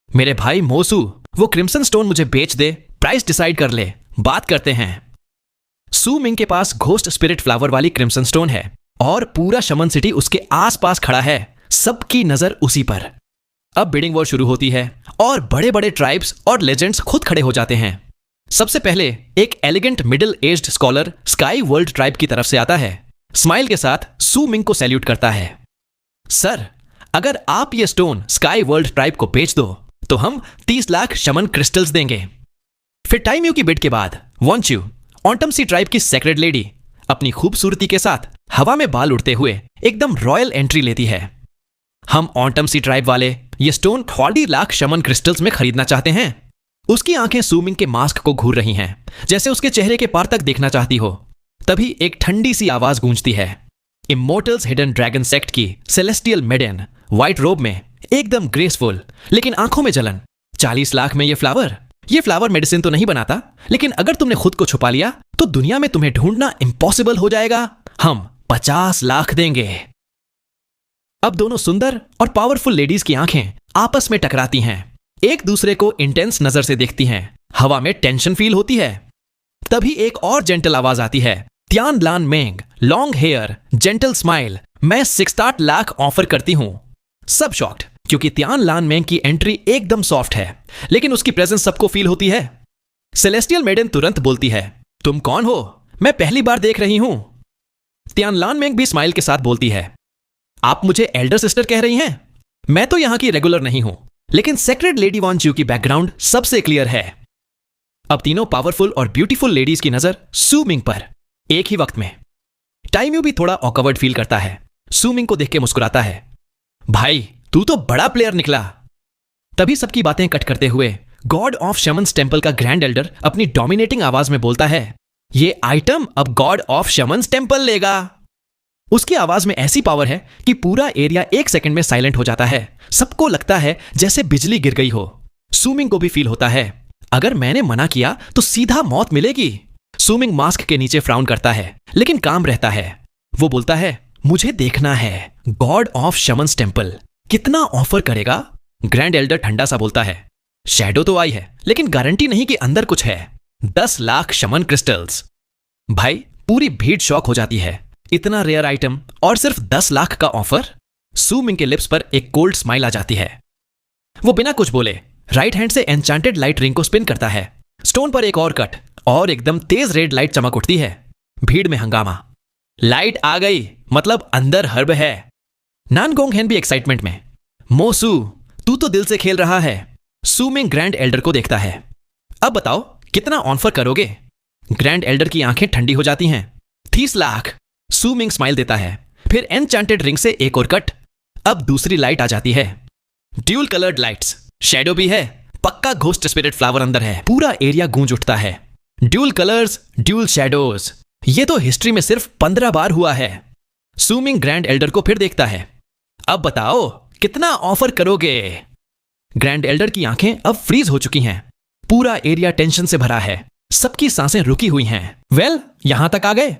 मेरे भाई मोसू, वो क्रिम्सन स्टोन मुझे बेच दे, प्राइस डिसाइड कर ले, बात करते हैं। सूमिंग के पास घोस्ट स्पिरिट फ्लावर वाली क्रिम्सन स्टोन है और पूरा शमन सिटी उसके आसपास खड़ा है। सबकी नजर उसी पर। अब बिडिंग वॉर शुरू होती है और बड़े बड़े ट्राइब्स और लेजेंड्स खुद खड़े हो जाते हैं। सबसे पहले एक elegant middle aged scholar sky world tribe की तरफ से आता है। स्माइल के साथ सूमिंग को सैल्यूट करता है। सर, अगर आप ये स्टोन स्काई वर्ल्ड ट्राइब को बेच दो तो हम 30 लाख शमन क्रिस्टल्स देंगे। फिर टाइम यू की बिड के बाद वॉन्चू, ऑटम सी ट्राइब की सेक्रेड लेडी, अपनी खूबसूरती के साथ हवा में बाल उड़ते हुए एकदम रॉयल एंट्री लेती है। हम ऑटम सी ट्राइब वाले ये स्टोन 40 लाख शमन क्रिस्टल्स में खरीदना चाहते हैं। उसकी आंखें सूमिंग के मास्क को घूर रही हैं, जैसे उसके चेहरे के पार तक देखना चाहती हो। तभी एक ठंडी सी आवाज गूंजती है। इमोर्टल्स हिडन ड्रैगन सेक्ट की सेलेस्टियल मेडेन व्हाइट रोब में, एकदम ग्रेसफुल, लेकिन आंखों में जलन। 40 लाख में ये फ्लावर मेडिसिन तो नहीं बनाता, लेकिन अगर तुमने खुद को छुपा लिया तो दुनिया में तुम्हें ढूंढना इम्पॉसिबल हो जाएगा। हम 50 लाख देंगे। अब दोनों सुंदर और पावरफुल लेडीज की आंखें आपस में टकराती हैं, एक दूसरे को इंटेंस नजर से देखती हैं। हवा में टेंशन फील होती है। तभी एक और जेंटल आवाज आती है, त्यान लान मेंग, लॉन्ग हेयर, जेंटल स्माइल, मैं 68 लाख ऑफर करती हूं। सब शॉक्ड, क्योंकि तियान लानमेंग की एंट्री एकदम सॉफ्ट है, लेकिन उसकी प्रेजेंस सबको फील होती है। सेलेस्टियल मेडन तुरंत बोलती है, तुम कौन हो? मैं पहली बार देख रही हूं। तियान लानमेंग भी स्माइल के साथ बोलती है, आप मुझे एल्डर सिस्टर कह रही हैं? मैं तो यहां की रेगुलर नहीं हूं, लेकिन सेक्रेड लेडी वॉन च्यू की बैकग्राउंड सबसे क्लियर है। अब तीनों पावरफुल और ब्यूटीफुल लेडीज की नजर सू मिंग पर एक ही वक्त में। टाइम्यू भी थोड़ा ऑकवर्ड फील करता है। सू मिंग को देख के मुस्कुराता है, भाई तू तो बड़ा प्लेयर निकला। तभी सबकी बातें कट करते हुए गॉड ऑफ शमन्स टेम्पल का ग्रैंड एल्डर अपनी डोमिनेटिंग आवाज में बोलता है, ये आइटम अब गॉड ऑफ शमन्स टेम्पल लेगा। उसकी आवाज में ऐसी पावर है कि पूरा एरिया एक सेकंड में साइलेंट हो जाता है। सबको लगता है जैसे बिजली गिर गई हो। सू मिंग को भी फील होता है, अगर मैंने मना किया तो सीधा मौत मिलेगी। सू मिंग मास्क के नीचे फ्राउन करता है, लेकिन काम रहता है। वो बोलता है, मुझे देखना है गॉड ऑफ शमन्स टेम्पल कितना ऑफर करेगा। ग्रैंड एल्डर ठंडा सा बोलता है, शैडो तो आई है, लेकिन गारंटी नहीं कि अंदर कुछ है। 10 लाख शमन क्रिस्टल्स। भाई पूरी भीड़ शॉक हो जाती है, इतना रेयर आइटम और सिर्फ 10 लाख का ऑफर। सू मिंग के लिप्स पर एक कोल्ड स्माइल आ जाती है। वो बिना कुछ बोले राइट हैंड से एन्चांटेड लाइट रिंग को स्पिन करता है। स्टोन पर एक और कट और एकदम तेज रेड लाइट चमक उठती है। भीड़ में हंगामा। लाइट आ गई, मतलब अंदर हर्ब है। नानगोंग हेन भी एक्साइटमेंट में, मोसू तू तो दिल से खेल रहा है। सू मिंग ग्रैंड एल्डर को देखता है, अब बताओ कितना ऑफर करोगे? ग्रैंड एल्डर की आंखें ठंडी हो जाती हैं। 30 लाख। सू मिंग स्माइल देता है, फिर एनचांटेड रिंग से एक और कट। अब दूसरी लाइट आ जाती है, ड्यूल कलर्ड लाइट्स। शैडो भी है, पक्का घोस्ट स्पिरिट फ्लावर अंदर है। पूरा एरिया गूंज उठता है। ड्यूल कलर्स, ड्यूल शैडोज, ये तो हिस्ट्री में सिर्फ 15 बार हुआ है। सू मिंग ग्रैंड एल्डर को फिर देखता है, अब बताओ कितना ऑफर करोगे? ग्रैंड एल्डर की आंखें अब फ्रीज हो चुकी हैं। पूरा एरिया टेंशन से भरा है, सबकी सांसें रुकी हुई हैं। वेल, यहां तक आ गए।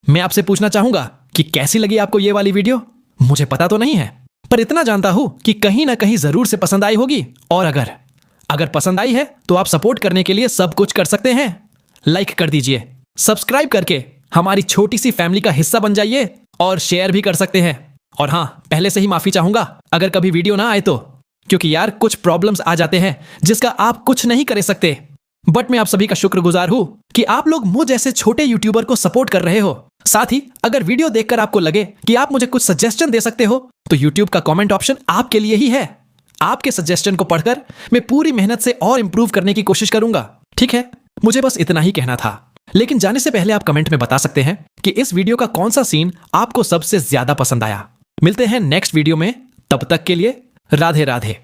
मैं आपसे पूछना चाहूंगा कि कैसी लगी आपको ये वाली वीडियो? मुझे पता तो नहीं है, पर इतना जानता हूं कि कहीं ना कहीं जरूर से पसंद आई होगी। और अगर पसंद आई है तो आप सपोर्ट करने के लिए सब कुछ कर सकते हैं। लाइक कर दीजिए, सब्सक्राइब करके हमारी छोटी सी फैमिली का हिस्सा बन जाइए और शेयर भी कर सकते हैं। और हाँ, पहले से ही माफी चाहूंगा अगर कभी वीडियो ना आए तो, क्योंकि यार कुछ प्रॉब्लम्स आ जाते हैं जिसका आप कुछ नहीं कर सकते। बट मैं आप सभी का शुक्रगुजार हूं कि आप लोग मुझ जैसे छोटे यूट्यूबर को सपोर्ट कर रहे हो। साथ ही अगर वीडियो देखकर आपको लगे कि आप मुझे कुछ सजेशन दे सकते हो तो यूट्यूब का कमेंट ऑप्शन आपके लिए ही है। आपके सजेशन को पढ़कर मैं पूरी मेहनत से और इंप्रूव करने की कोशिश करूंगा। ठीक है, मुझे बस इतना ही कहना था। लेकिन जाने से पहले आप कमेंट में बता सकते हैं कि इस वीडियो का कौन सा सीन आपको सबसे ज्यादा पसंद आया। मिलते हैं नेक्स्ट वीडियो में, तब तक के लिए राधे राधे।